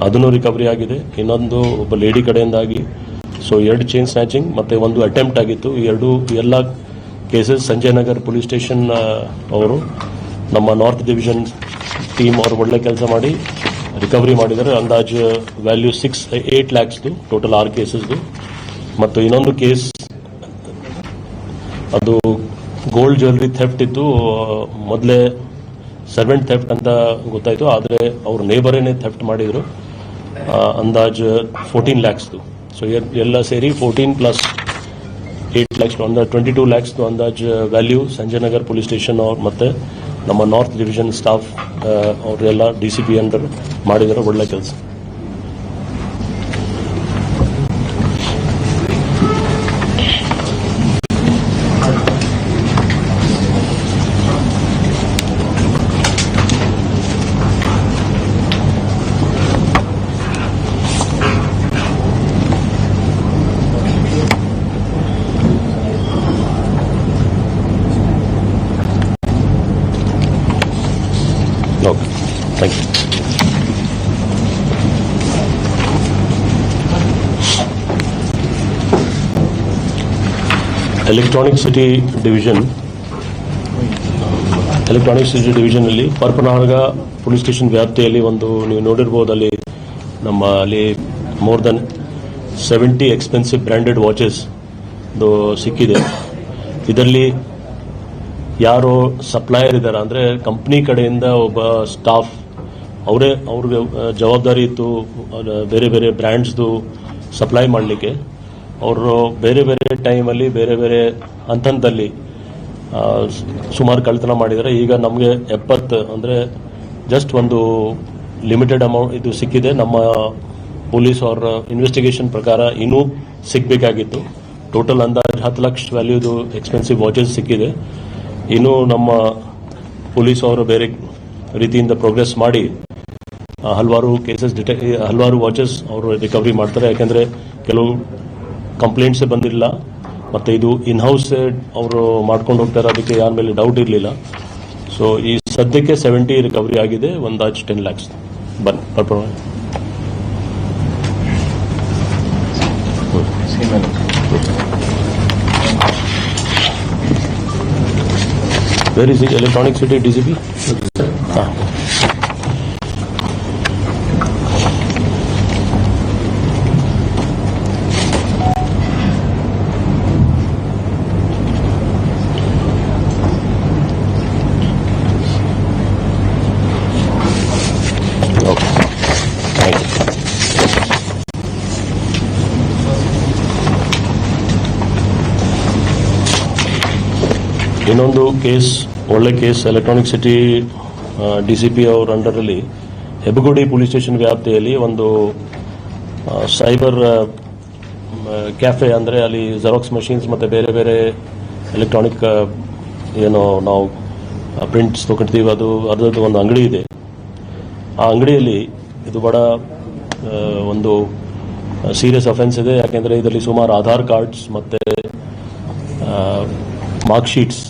ಅದನ್ನು ರಿಕವರಿ ಆಗಿದೆ. ಇನ್ನೊಂದು ಒಬ್ಬ ಲೇಡಿ ಕಡೆಯಿಂದಾಗಿ. ಸೊ 2 ಚೈನ್ ಸ್ನ್ಯಾಚಿಂಗ್ ಮತ್ತು 1 ಅಟೆಂಪ್ಟ್ ಆಗಿತ್ತು. ಎಲ್ಲ cases Sanjay Nagar police station ಅವರು ನಮ್ಮ ನಾರ್ತ್ ಡಿವಿಷನ್ ಟೀಮ್ ಅವರು ಒಳ್ಳೆ ಕೆಲಸ ಮಾಡಿ ರಿಕವರಿ ಮಾಡಿದ್ದಾರೆ. ಅಂದಾಜು ವ್ಯಾಲ್ಯೂ 8 ಲ್ಯಾಕ್ಸ್ದು ಟೋಟಲ್ 6 ಕೇಸಸ್ದು. ಮತ್ತು ಇನ್ನೊಂದು ಕೇಸ್ ಅದು ಗೋಲ್ಡ್ ಜ್ಯುವೆಲ್ರಿ ಥೆಫ್ಟ್ ಇತ್ತು. ಮೊದಲೇ ಸರ್ವೆಂಟ್ ಥೆಫ್ಟ್ ಅಂತ ಗೊತ್ತಾಯಿತು, ಆದರೆ ಅವ್ರ ನೇಬರೇನೆ ಥೆಫ್ಟ್ ಮಾಡಿದರು. ಅಂದಾಜು 14 ಲ್ಯಾಕ್ಸ್ದು. ಸೊ ಎಲ್ಲ ಸೇರಿ 14 ಪ್ಲಸ್ 8 ಲ್ಯಾಕ್ಸ್ ಅಂದಾಜು 22 ಲ್ಯಾಕ್ಸ್ದು ಅಂದಾಜು value Sanjay Nagar police station ಅವ್ರು ಮತ್ತು ನಮ್ಮ ನಾರ್ತ್ ಡಿವಿಷನ್ ಸ್ಟಾಫ್ ಅವರೆಲ್ಲ DCP ಅಂಡರ್ ಮಾಡಿದರೆ ಒಳ್ಳೆ ಕೆಲಸ. Okay, thank you. Electronic city ಡಿವಿಷನಲ್ಲಿ ಪರಪನಹಳ್ಳ ಪೊಲೀಸ್ ಸ್ಟೇಷನ್ ವ್ಯಾಪ್ತಿಯಲ್ಲಿ ಒಂದು ನೀವು ನೋಡಿರ್ಬೋದು, ಅಲ್ಲಿ more than 70 expensive branded watches ಸಿಕ್ಕಿದೆ. ಇದರಲ್ಲಿ ಯಾರು ಸಪ್ಲೈಯರ್ ಇದ್ದಾರೆ ಅಂದರೆ ಕಂಪ್ನಿ ಕಡೆಯಿಂದ ಒಬ್ಬ ಸ್ಟಾಫ್ ಅವ್ರಿಗೆ ಜವಾಬ್ದಾರಿ ಇತ್ತು ಬೇರೆ ಬೇರೆ ಬ್ರ್ಯಾಂಡ್ಸ್ದು ಸಪ್ಲೈ ಮಾಡಲಿಕ್ಕೆ. ಅವರು ಬೇರೆ ಬೇರೆ ಟೈಮಲ್ಲಿ ಬೇರೆ ಬೇರೆ ಹಂತದಲ್ಲಿ ಸುಮಾರು ಕಳ್ತನ ಮಾಡಿದ್ದಾರೆ. ಈಗ ನಮಗೆ 70 ಅಂದರೆ ಜಸ್ಟ್ ಒಂದು ಲಿಮಿಟೆಡ್ ಅಮೌಂಟ್ ಇದು ಸಿಕ್ಕಿದೆ. ನಮ್ಮ ಪೊಲೀಸ್ ಅವರ ಇನ್ವೆಸ್ಟಿಗೇಷನ್ ಪ್ರಕಾರ ಇನ್ನೂ ಸಿಗಬೇಕಾಗಿತ್ತು. ಟೋಟಲ್ ಅಂದಾಜು 10 ಲಕ್ಷ ವ್ಯಾಲ್ಯೂದು ಎಕ್ಸ್ಪೆನ್ಸಿವ್ ವಾಚಸ್ ಸಿಕ್ಕಿದೆ. ಇನ್ನು ನಮ್ಮ ಪೊಲೀಸ್ ಅವರು ಬೇರೆ ರೀತಿಯಿಂದ ಪ್ರೋಗ್ರೆಸ್ ಮಾಡಿ ಹಲವಾರು ಕೇಸಸ್ ಹಲವಾರು ವಾಚಸ್ ಅವರು ರಿಕವರಿ ಮಾಡ್ತಾರೆ. ಯಾಕೆಂದರೆ ಕೆಲವು ಕಂಪ್ಲೇಂಟ್ಸೇ ಬಂದಿಲ್ಲ ಮತ್ತು ಇದು ಇನ್ಹೌಸ್ ಅವರು ಮಾಡ್ಕೊಂಡು ಹೋಗ್ತಾರೆ, ಅದಕ್ಕೆ ಯಾರ ಮೇಲೆ ಡೌಟ್ ಇರಲಿಲ್ಲ. ಸೊ ಈ ಸದ್ಯಕ್ಕೆ 70 ರಿಕವರಿ ಆಗಿದೆ, ಅಂದಾಜು 10 ಲ್ಯಾಕ್ಸ್. ಬನ್ನಿ Where is the Electronic City DCP? Okay. Thank you. ಇನ್ನೊಂದು ಕೇಸ್, ಒಳ್ಳೆ ಕೇಸ್, ಎಲೆಕ್ಟ್ರಾನಿಕ್ ಸಿಟಿ DCP ಅವರ ಅಂಡರಲ್ಲಿ ಹೆಬ್ಬಗುಡಿ ಪೊಲೀಸ್ ಸ್ಟೇಷನ್ ವ್ಯಾಪ್ತಿಯಲ್ಲಿ ಒಂದು ಸೈಬರ್ ಕ್ಯಾಫೆ, ಅಂದರೆ ಅಲ್ಲಿ ಜೆರಾಕ್ಸ್ ಮಷೀನ್ಸ್ ಮತ್ತು ಬೇರೆ ಬೇರೆ ಎಲೆಕ್ಟ್ರಾನಿಕ್ ಏನೋ ನಾವು ಪ್ರಿಂಟ್ಸ್ ತೊಗೊಳ್ತೀವಿ, ಅದರದ್ದು ಒಂದು ಅಂಗಡಿ ಇದೆ. ಆ ಅಂಗಡಿಯಲ್ಲಿ ಇದು ಬಹಳ ಒಂದು ಸೀರಿಯಸ್ ಅಫೆನ್ಸ್ ಇದೆ. ಯಾಕೆಂದರೆ ಇದರಲ್ಲಿ ಸುಮಾರು ಆಧಾರ್ ಕಾರ್ಡ್ಸ್ ಮತ್ತು ಮಾರ್ಕ್ ಶೀಟ್ಸ್,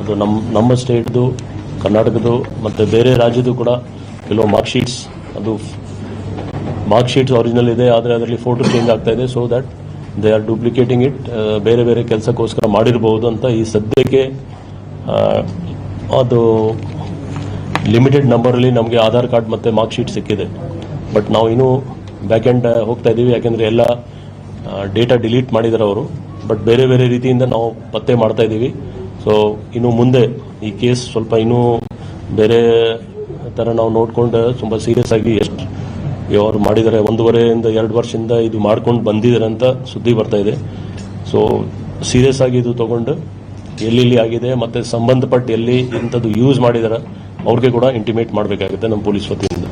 ಅದು ನಮ್ಮ ಸ್ಟೇಟ್ದು, ಕರ್ನಾಟಕದ್ದು ಮತ್ತು ಬೇರೆ ರಾಜ್ಯದ್ದು ಕೂಡ ಕೆಲವು ಮಾರ್ಕ್ ಶೀಟ್ಸ್ ಒರಿಜಿನಲ್ ಇದೆ, ಆದರೆ ಅದರಲ್ಲಿ ಫೋಟೋ ಚೇಂಜ್ ಆಗ್ತಾ ಇದೆ. So that they are duplicating it, ಬೇರೆ ಬೇರೆ ಕೆಲಸಕ್ಕೋಸ್ಕರ ಮಾಡಿರಬಹುದು ಅಂತ ಈ ಸದ್ಯಕ್ಕೆ ಅದು ಲಿಮಿಟೆಡ್ ನಂಬರಲ್ಲಿ ನಮಗೆ ಆಧಾರ್ ಕಾರ್ಡ್ ಮತ್ತು ಮಾರ್ಕ್ ಶೀಟ್ ಸಿಕ್ಕಿದೆ. ಬಟ್ ನಾವು ಇನ್ನೂ ಬ್ಯಾಕ್ ಎಂಡ್ ಹೋಗ್ತಾ ಇದ್ದೀವಿ, ಯಾಕೆಂದರೆ ಎಲ್ಲ ಡೇಟಾ ಡಿಲೀಟ್ ಮಾಡಿದ್ದಾರೆ ಅವರು. ಬಟ್ ಬೇರೆ ಬೇರೆ ರೀತಿಯಿಂದ ನಾವು ಪತ್ತೆ ಮಾಡ್ತಾ ಇದ್ದೀವಿ. ಸೊ ಇನ್ನು ಮುಂದೆ ಈ ಕೇಸ್ ಸ್ವಲ್ಪ ಇನ್ನೂ ಬೇರೆ ಥರ ನಾವು ನೋಡಿಕೊಂಡು ತುಂಬ ಸೀರಿಯಸ್ ಆಗಿ ಎಷ್ಟು ಅವ್ರು ಮಾಡಿದ್ದಾರೆ, 1.5 2 ವರ್ಷದಿಂದ ಇದು ಮಾಡ್ಕೊಂಡು ಬಂದಿದ್ದಾರೆ ಅಂತ ಸುದ್ದಿ ಬರ್ತಾ ಇದೆ. ಸೊ ಸೀರಿಯಸ್ ಆಗಿ ಇದು ತಗೊಂಡು ಎಲ್ಲೆಲ್ಲಿ ಆಗಿದೆ ಮತ್ತು ಸಂಬಂಧಪಟ್ಟ ಎಲ್ಲಿ ಇಂಥದ್ದು ಯೂಸ್ ಮಾಡಿದ್ದಾರೆ ಅವ್ರಿಗೆ ಕೂಡ ಇಂಟಿಮೇಟ್ ಮಾಡಬೇಕಾಗುತ್ತೆ ನಮ್ಮ ಪೊಲೀಸ್ ವತಿಯಿಂದ.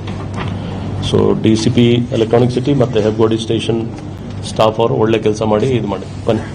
ಸೊ DCP ಎಲೆಕ್ಟ್ರಾನಿಕ್ ಸಿಟಿ ಮತ್ತು ಹೆಬ್ಗೋಡಿ ಸ್ಟೇಷನ್ ಸ್ಟಾಫ್ ಅವರು ಒಳ್ಳೆ ಕೆಲಸ ಮಾಡಿ ಇದು ಮಾಡಿ ಬನ್ನಿ.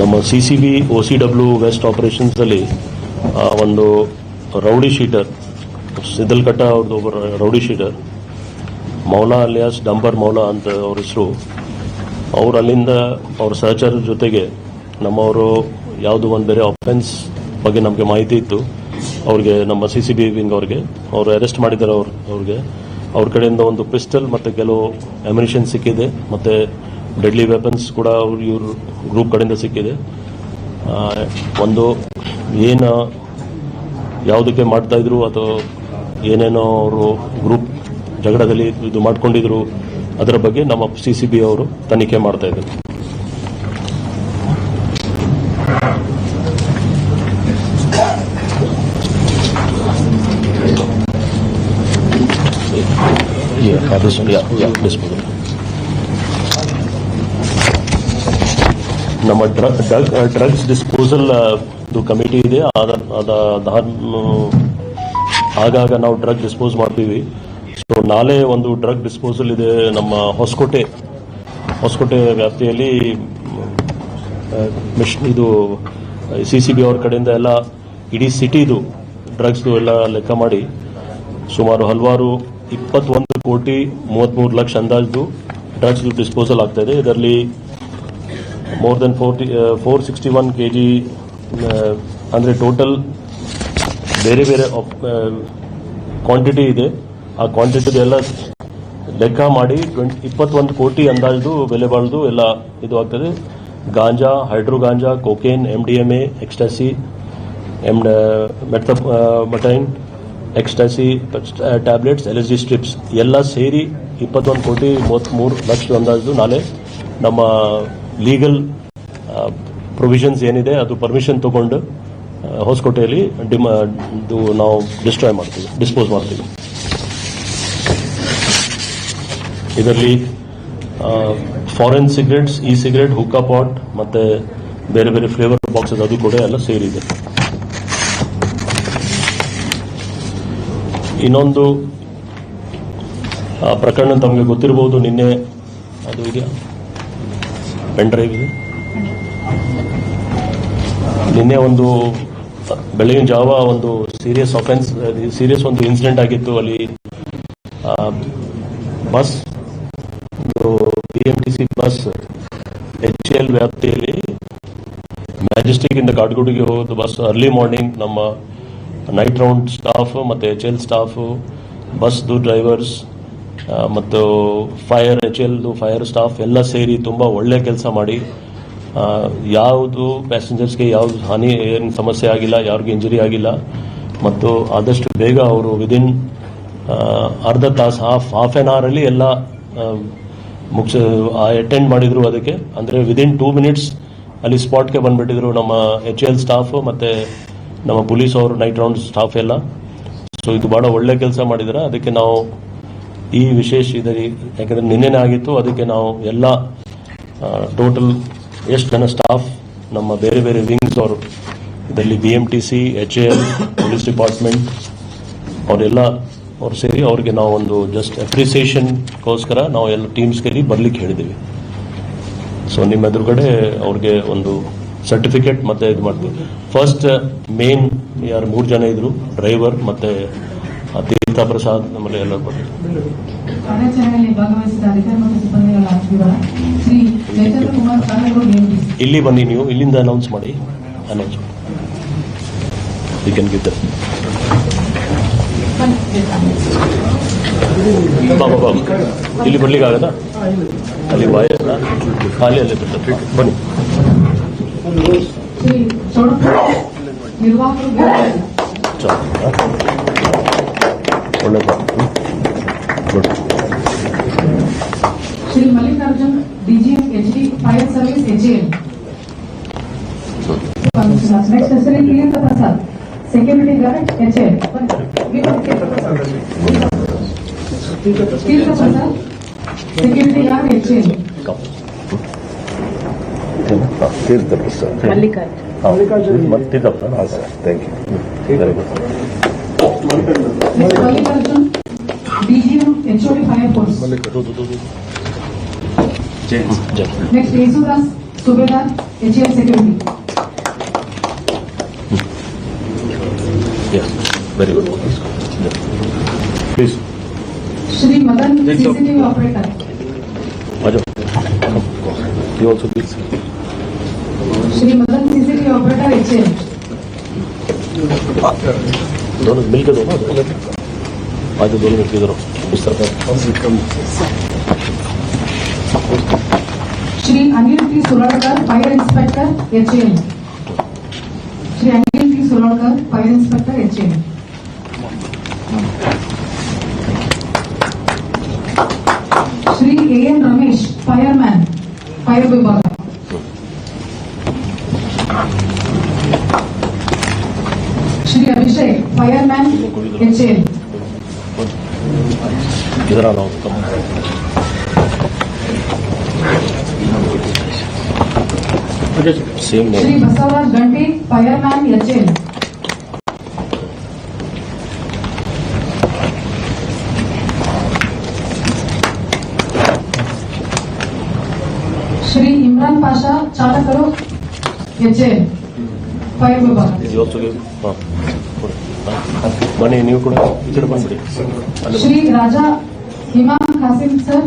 ನಮ್ಮ CCB OCW ವೆಸ್ಟ್ ಆಪರೇಷನ್ಸಲ್ಲಿ ಒಂದು ರೌಡಿ ಶೀಟರ್, ಸಿದ್ದಲ್ಕಟ್ಟ ಅವ್ರದ್ದು ಒಬ್ಬ rowdy sheeter, Maula alias ಡಂಬರ್ Maula ಅಂತ ಅವ್ರ ಹೆಸರು. ಅವ್ರು ಅಲ್ಲಿಂದ ಅವ್ರ ಸಹಚರ ಜೊತೆಗೆ ನಮ್ಮವರು ಯಾವುದೋ ಒಂದು ಬೇರೆ ಅಫೆನ್ಸ್ ಬಗ್ಗೆ ನಮಗೆ ಮಾಹಿತಿ ಇತ್ತು. ಅವ್ರಿಗೆ ನಮ್ಮ CCB ವಿಂಗ್ ಅವರು ಅರೆಸ್ಟ್ ಮಾಡಿದ್ದಾರೆ. ಅವ್ರಿಗೆ ಅವ್ರ ಕಡೆಯಿಂದ ಒಂದು ಪಿಸ್ಟಲ್ ಮತ್ತು ಕೆಲವು ಅಮ್ಯುನಿಷನ್ ಸಿಕ್ಕಿದೆ ಮತ್ತು ಡೆಡ್ಲಿ ವೆಪನ್ಸ್ ಕೂಡ ಇವ್ರ ಗ್ರೂಪ್ ಕಡೆಯಿಂದ ಸಿಕ್ಕಿದೆ. ಒಂದು ಏನು ಯಾವುದಕ್ಕೆ ಮಾಡ್ತಾ ಇದ್ರು ಅಥವಾ ಏನೇನೋ ಅವರು ಗ್ರೂಪ್ ಜಗಳದಲ್ಲಿ ಇದು ಮಾಡ್ಕೊಂಡಿದ್ರು ಅದರ ಬಗ್ಗೆ ನಮ್ಮ CCB ಅವರು ತನಿಖೆ ಮಾಡ್ತಾ ಇದ್ದಾರೆ. ನಮ್ಮ ಡ್ರಗ್ಸ್ ಡಿಸ್ಪೋಸಲ್ ಕಮಿಟಿ ಇದೆ. ಆಗಾಗ ನಾವು ಡ್ರಗ್ ಡಿಸ್ಪೋಸ್ ಮಾಡ್ತೀವಿ. ಸೊ ನಾಳೆ ಒಂದು ಡ್ರಗ್ ಡಿಸ್ಪೋಸಲ್ ಇದೆ ನಮ್ಮ ಹೊಸಕೋಟೆ ವ್ಯಾಪ್ತಿಯಲ್ಲಿ. ಇದು CCB ಅವ್ರ ಕಡೆಯಿಂದ ಎಲ್ಲ ಇಡೀ ಸಿಟಿದು ಡ್ರಗ್ಸ್ದು ಎಲ್ಲ ಲೆಕ್ಕ ಮಾಡಿ ಸುಮಾರು ಹಲವಾರು 21 ಕೋಟಿ 33 ಲಕ್ಷ ಅಂದಾಜು ಡ್ರಗ್ಸ್ ಡಿಸ್ಪೋಸಲ್ ಆಗ್ತಾ ಇದೆ. ಇದರಲ್ಲಿ ಮೋರ್ ದೆನ್ 461 kg ಅಂದರೆ ಟೋಟಲ್ ಬೇರೆ ಬೇರೆ ಕ್ವಾಂಟಿಟಿ ಇದೆ. ಆ ಕ್ವಾಂಟಿಟಿದು ಎಲ್ಲ ಲೆಕ್ಕ ಮಾಡಿ 21 ಕೋಟಿ ಅಂದಾಜು ಬೆಲೆ ಬಾಳ್ದು ಎಲ್ಲ ಇದು ಆಗ್ತದೆ. Ganja, hydro ganja, cocaine, MDMA, ecstasy, methamphetamine, ecstasy tablets, LSD strips ಎಲ್ಲ ಸೇರಿ 21 ಕೋಟಿ 33 ಲಕ್ಷ ಅಂದಾಜು ನಾಳೆ ನಮ್ಮ ಲೀಗಲ್ ಪ್ರೊವಿಷನ್ಸ್ ಏನಿದೆ ಅದು ಪರ್ಮಿಷನ್ ತಗೊಂಡು ಹೊಸಕೋಟೆಯಲ್ಲಿ ನಾವು ಡಿಸ್ಪೋಸ್ ಮಾಡ್ತೀವಿ. ಇದರಲ್ಲಿ ಫಾರಿನ್ ಸಿಗರೆಟ್ಸ್, ಸಿಗರೆಟ್, ಹುಕ್ಕಾ ಪಾಟ್ ಮತ್ತು ಬೇರೆ ಬೇರೆ ಫ್ಲೇವರ್ ಬಾಕ್ಸಸ್ ಅದು ಕೂಡ ಎಲ್ಲ ಸೇರಿದೆ. ಇನ್ನೊಂದು ಪ್ರಕರಣ ತಮಗೆ ಗೊತ್ತಿರಬಹುದು, ನಿನ್ನೆ ಅದು ಇದೆಯಾ ಪೆನ್ ಡ್ರೈವ್ ಇದೆ. ನಿನ್ನೆ ಒಂದು ಬೆಳಗಿನ ಜಾವ ಒಂದು ಸೀರಿಯಸ್ ಒಂದು ಇನ್ಸಿಡೆಂಟ್ ಆಗಿತ್ತು. ಅಲ್ಲಿ ಬಸ್ BMTC ಬಸ್ HL ವ್ಯಾಪ್ತಿಯಲ್ಲಿ ಮ್ಯಾಜೆಸ್ಟಿಕ್ ಇಂದ ಕಾಡ್ಗುಡಿಗೆ ಹೋದ ಬಸ್ ಅರ್ಲಿ ಮಾರ್ನಿಂಗ್ ನಮ್ಮ ನೈಟ್ ರೌಂಡ್ ಸ್ಟಾಫ್ ಮತ್ತು HL ಸ್ಟಾಫ್, ಬಸ್ದು ಡ್ರೈವರ್ಸ್ ಮತ್ತು HLದು ಫೈರ್ ಸ್ಟಾಫ್ ಎಲ್ಲ ಸೇರಿ ತುಂಬ ಒಳ್ಳೆ ಕೆಲಸ ಮಾಡಿ ಯಾವುದು ಪ್ಯಾಸೆಂಜರ್ಸ್ಗೆ ಯಾವುದು ಹಾನಿ ಏನು ಸಮಸ್ಯೆ ಆಗಿಲ್ಲ, ಯಾರಿಗೂ ಇಂಜರಿ ಆಗಿಲ್ಲ. ಮತ್ತು ಆದಷ್ಟು ಬೇಗ ಅವರು ವಿದಿನ್ ಅರ್ಧ ತಾಸು ಹಾಫ್ ಆನ್ ಅವರಲ್ಲಿ ಎಲ್ಲ ಅಟೆಂಡ್ ಮಾಡಿದ್ರು. ಅದಕ್ಕೆ ಅಂದರೆ ವಿದಿನ್ 2 ಮಿನಿಟ್ಸ್ ಅಲ್ಲಿ ಸ್ಪಾಟ್ಗೆ ಬಂದ್ಬಿಟ್ಟಿದ್ರು ನಮ್ಮ HL ಸ್ಟಾಫ್ ಮತ್ತು ನಮ್ಮ ಪೊಲೀಸ್ ಅವರು ನೈಟ್ ರೌಂಡ್ ಸ್ಟಾಫ್ ಎಲ್ಲ. ಸೊ ಇದು ಭಾಳ ಒಳ್ಳೆ ಕೆಲಸ ಮಾಡಿದ್ದಾರೆ. ಅದಕ್ಕೆ ನಾವು ಈ ವಿಶೇಷ ಇದರಲ್ಲಿ ಯಾಕಂದರೆ ನಿನ್ನೆನೇ ಆಗಿತ್ತು, ಅದಕ್ಕೆ ನಾವು ಎಲ್ಲ ಟೋಟಲ್ ಎಷ್ಟು ಜನ ಸ್ಟಾಫ್ ನಮ್ಮ ಬೇರೆ ಬೇರೆ ವಿಂಗ್ಸ್ ಅವರು ಇದರಲ್ಲಿ BMTC, HAL, ಪೊಲೀಸ್ ಡಿಪಾರ್ಟ್ಮೆಂಟ್ ಅವ್ರು ಸೇರಿ ಅವ್ರಿಗೆ ನಾವು ಒಂದು ಜಸ್ಟ್ ಅಪ್ರಿಸಿಯೇಷನ್ಗೋಸ್ಕರ ನಾವು ಎಲ್ಲ ಟೀಮ್ಸ್ ಕೈಲಿ ಬರ್ಲಿಕ್ಕೆ ಹೇಳಿದ್ದೀವಿ. ಸೊ ನಿಮ್ಮ ಎದುರುಗಡೆ ಅವ್ರಿಗೆ ಒಂದು ಸರ್ಟಿಫಿಕೇಟ್ ಮತ್ತೆ ಇದು ಮಾಡ್ತೀವಿ. ಫಸ್ಟ್ ಮೇನ್ ಯಾರು 3 ಜನ ಇದ್ರು, ಡ್ರೈವರ್ ಮತ್ತೆ ತೀರ್ಥ ಪ್ರಸಾದ್, ನಮ್ಮಲ್ಲಿ ಎಲ್ಲ ಕಾರ್ಯಾಚರಣೆಯಲ್ಲಿ ಭಾಗವಹಿಸಿದ ಅಧಿಕಾರಿ ಮತ್ತು ಸಿಬ್ಬಂದಿಗಳ ವಿವರ. ಶ್ರೀ ಚೈತನ್ಯ ಕುಮಾರ್ ಕಾನೂರು ನೇಮಿಸಿ. ಇಲ್ಲಿ ಬನ್ನಿ, ನೀವು ಇಲ್ಲಿಂದ ಅನೌನ್ಸ್ ಮಾಡಿ. Announce you can give that. ಬಾಬಾ ಇಲ್ಲಿ ಬರ್ಲಿಕ್ಕೆ ಆಗದ? ಅಲ್ಲಿ ಬಾಯ ಖಾಲಿ ಅಲ್ಲಿ ಬನ್ನಿ. ಶ್ರೀ ಚೌಡಪ್ಪ ನಿರ್ವಾಹಕರು. ಒಳ್ಳೆ Shri Mallikarjun DGM HD fire service HAL. Next Shri Theertha Prasad security guard HAL. Theertha Prasad security guard HAL. Theertha Prasad thank you, very good. Next Mallikarjun DGM HOD fire force. Next Yesudas ಸುಬೇದಾರ್ HAL security. Very good, please. Shri Madan CCTV operator. You also please. Shri Madan CCTV operator HAL. दोनों मिलकर दो ना, आज दोनों मिलकर दो इस तरह. Shri Anil T Suradkar fire inspector HAL. Shri Anil T Suradkar fire inspector HAL. Shri AN Ramesh fireman fire विभाग. Shri Abhishek fireman HAL. इधर आना कम. Same Shri Basavaraj Ganti fireman HAL. Shri Imran Pasha चालकರು HAL ಫೈರ್ ವಿಭಾಗ. ಬನ್ನಿ, ನೀವು ಕೂಡ ಈ ಕಡೆ ಬಂದ್ಬಿಡಿ. ಶ್ರೀ ರಾಜಾ ಇಮಾಮ್ ಖಾಸಿಂ ಸರ್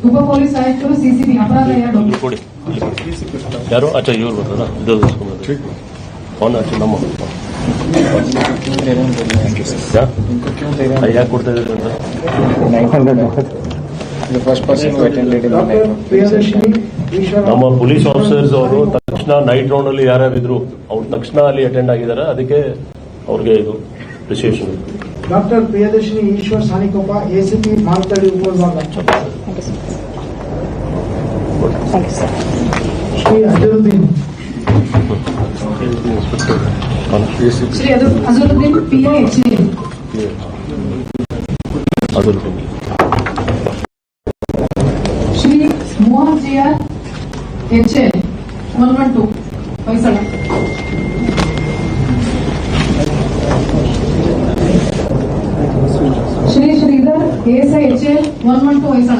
ಉಪ ಪೊಲೀಸ್ ಆಯುಕ್ತರು CCB ಅಪರಾಧ 2. ಕೊಡಿ. ಯಾರು? ಅಚ್ಚಾ, ಇವ್ರು ಬರ್ತದ ಇದು ಅವನು. ಅಚ್ಚಾ, ನಮ್ಮ ಯಾಕೆ ಕೊಡ್ತಾ ಇದ್ದೀರಿ ಅಂತ? 900. The first person who attended in the night session. ನಮ್ಮ ಪೊಲೀಸ್ ಆಫೀಸರ್ಸ್ ಅವರು ತಕ್ಷಣ ನೈಟ್ ರೌಂಡ್ ಅಲ್ಲಿ ಯಾರ್ಯಾರಿದ್ರು ಅವ್ರು ತಕ್ಷಣ ಅಲ್ಲಿ ಅಟೆಂಡ್ ಆಗಿದ್ದಾರೆ. ಅದಕ್ಕೆ ಅವ್ರಿಗೆ ಇದು appreciation. Doctor Priyadarshini Eshwar Sanikoppa ACP Malthadi ಉಪವಿಭಾಗ. Shri Azharuddin. Shri Azharuddin PI HAL. Shri Mohan GR HAL 112 Hoysala. Shri Sridhar ASI HAL 112 Hoysala.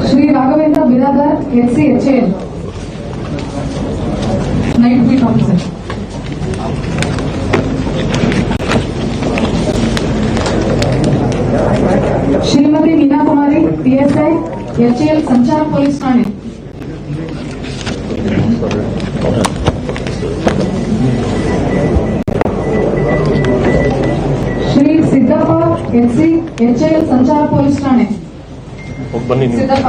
Shri Raghavendra Biradar SC HAL night beat officer. Shrimati Meena Kumari PSI HAL ಸಂಚಾರ ಪೊಲೀಸ್ ಠಾಣೆ. ಶ್ರೀ ಸಿದ್ದಪ್ಪ SC HAL ಸಂಚಾರ ಪೊಲೀಸ್ ಠಾಣೆ. ಬನ್ನಿ, ಸಿದ್ದಪ್ಪ.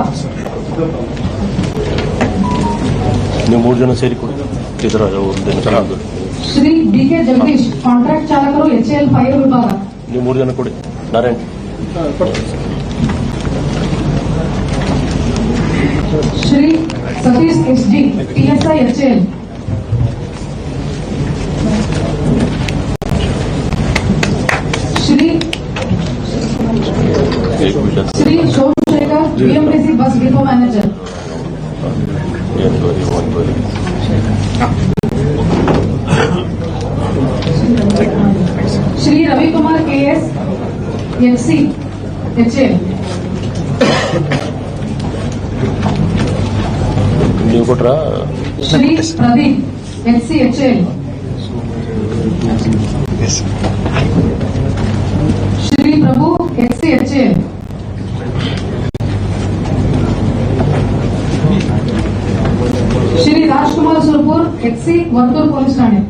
ನೀವು 3 ಜನ ಸೇರಿ ಕೊಡಿ. ಇದರ ಒಂದು ಚೆನ್ನಾಗಿ. ಶ್ರೀ BK ಜಗದೀಶ್ ಕಾಂಟ್ರಾಕ್ಟ್ ಚಾಲಕರು HAL ಫೈರ್ ವಿಭಾಗ. ನೀವು 3 ಜನ ಕೊಡಿ. Narayan. Shri Satish SD PSI HAL. Shri Somashekhar BMTC bus depot manager. Shri Ravikumar KS FC ಕೊಟ್ರಾ? Shri Pradeep HCHL, Shri Prabhu HCHL, Shri Rajkumar Surapur HC Varthur police ಠಾಣೆ,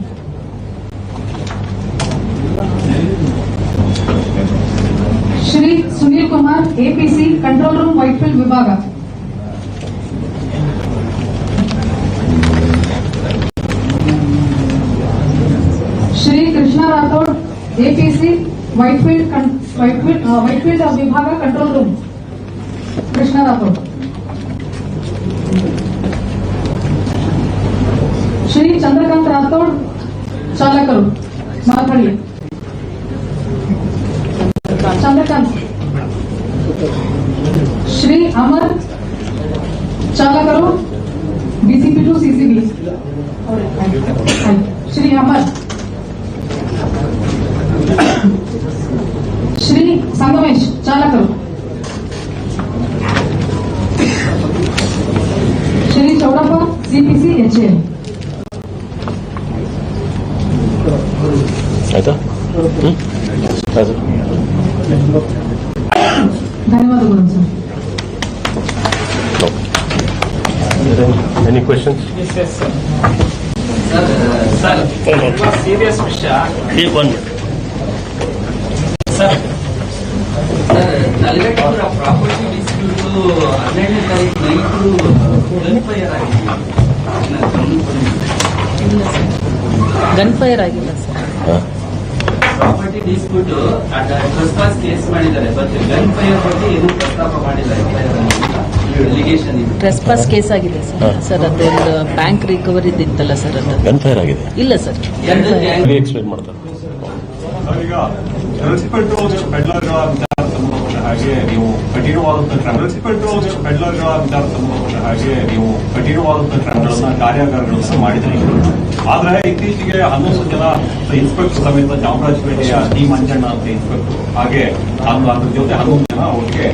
Shri Sunil Kumar APC control room Whitefield ವಿಭಾಗ, ಶ್ರೀ ಕೃಷ್ಣ ರಾಥೋಡ್ APC ವೈಟ್ಫೀಲ್ಡ್ ವಿಭಾಗ ಕಂಟ್ರೋಲ್ ರೂಮ್, ಕೃಷ್ಣ ರಾಥೋಡ್, ಶ್ರೀ ಚಂದ್ರಕಾಂತ್ ರಾಥೋಡ್ ಚಾಲಕರು ಮಾರ್ಪಳ್ಳಿ, ಚಂದ್ರಕಾಂತ್, ಶ್ರೀ ಅಮರ್ ಚಾಲಕರು DCP to CCB, Shri Amar, Shri Sangamesh ಚಾಲಕರು, ಶ್ರೀ ಚೌಡಪ್ಪ CPC HL. ಆಯ್ತಾ? ಆಯ್ತು. ಧನ್ಯವಾದಗಳು sir. Any questions? Sir serious ವಿಷಯ ಸರ್. ನಲ್ಲೆಟ್ಟೂರ ಪ್ರಾಪರ್ಟಿ ಡಿಸ್ಪ್ಯೂಟ್ 12ನೇ ತಾರೀಕು ನೈಟು ಗನ್ ಫೈರ್ ಆಗಿದೆ. ಗನ್ ಫೈರ್ ಆಗಿಲ್ಲ sir. Property dispute trespass case ಮಾಡಿದ್ದಾರೆ, ಬಟ್ ಗನ್ ಫೈರ್ ಬಗ್ಗೆ ಏನೂ ಪ್ರಸ್ತಾಪ ಮಾಡಿಲ್ಲ. ಅಲಿಗೇಷನ್ ಇದೆ. ಟ್ರೆಸ್ಪಾಸ್ ಕೇಸ್ ಆಗಿದೆ ಸರ್. ಸರ್ ಅದೊಂದು ಬ್ಯಾಂಕ್ ರಿಕವರಿ ಇತ್ತಲ್ಲ ಸರ್, ಅದು ಗನ್ ಫೈರ್ ಆಗಿದೆ. ಇಲ್ಲ ಸರ್. ಎಕ್ಸ್ಪ್ಲೇನ್ ಮಾಡ್ತಾರೆ. ಈಗ ರೆಸ್ಪೆಕ್ಟ್ ಪೆಡ್ಲರ್ಗಳ ವಿಚಾರ ಸಂಬಂಧಪಟ್ಟ ಹಾಗೆ ನೀವು ಕಠಿಣವಾದಂತಹ ಪೆಡ್ಲರ್ಗಳ ವಿಚಾರ ಸಂಬಂಧಪಟ್ಟ ಹಾಗೆ ನೀವು ಕಠಿಣವಾದಂತಹ ಕ್ರಮಗಳನ್ನ ಕಾರ್ಯಾಗಾರಗಳನ್ನ ಮಾಡಿದ್ರಿ. ಆದ್ರೆ ಇತ್ತೀಚೆಗೆ 11 ಜನ ಇನ್ಸ್ಪೆಕ್ಟರ್ ಸಮೇತ ಚಾಮರಾಜಪೇಟೆಯ ಟಿ ಮಂಜಣ್ಣ ಅಂತ ಇನ್ಸ್ಪೆಕ್ಟರ್, ಹಾಗೆ ಅದ್ರ ಜೊತೆ 11 ಜನ ಅವ್ರಿಗೆ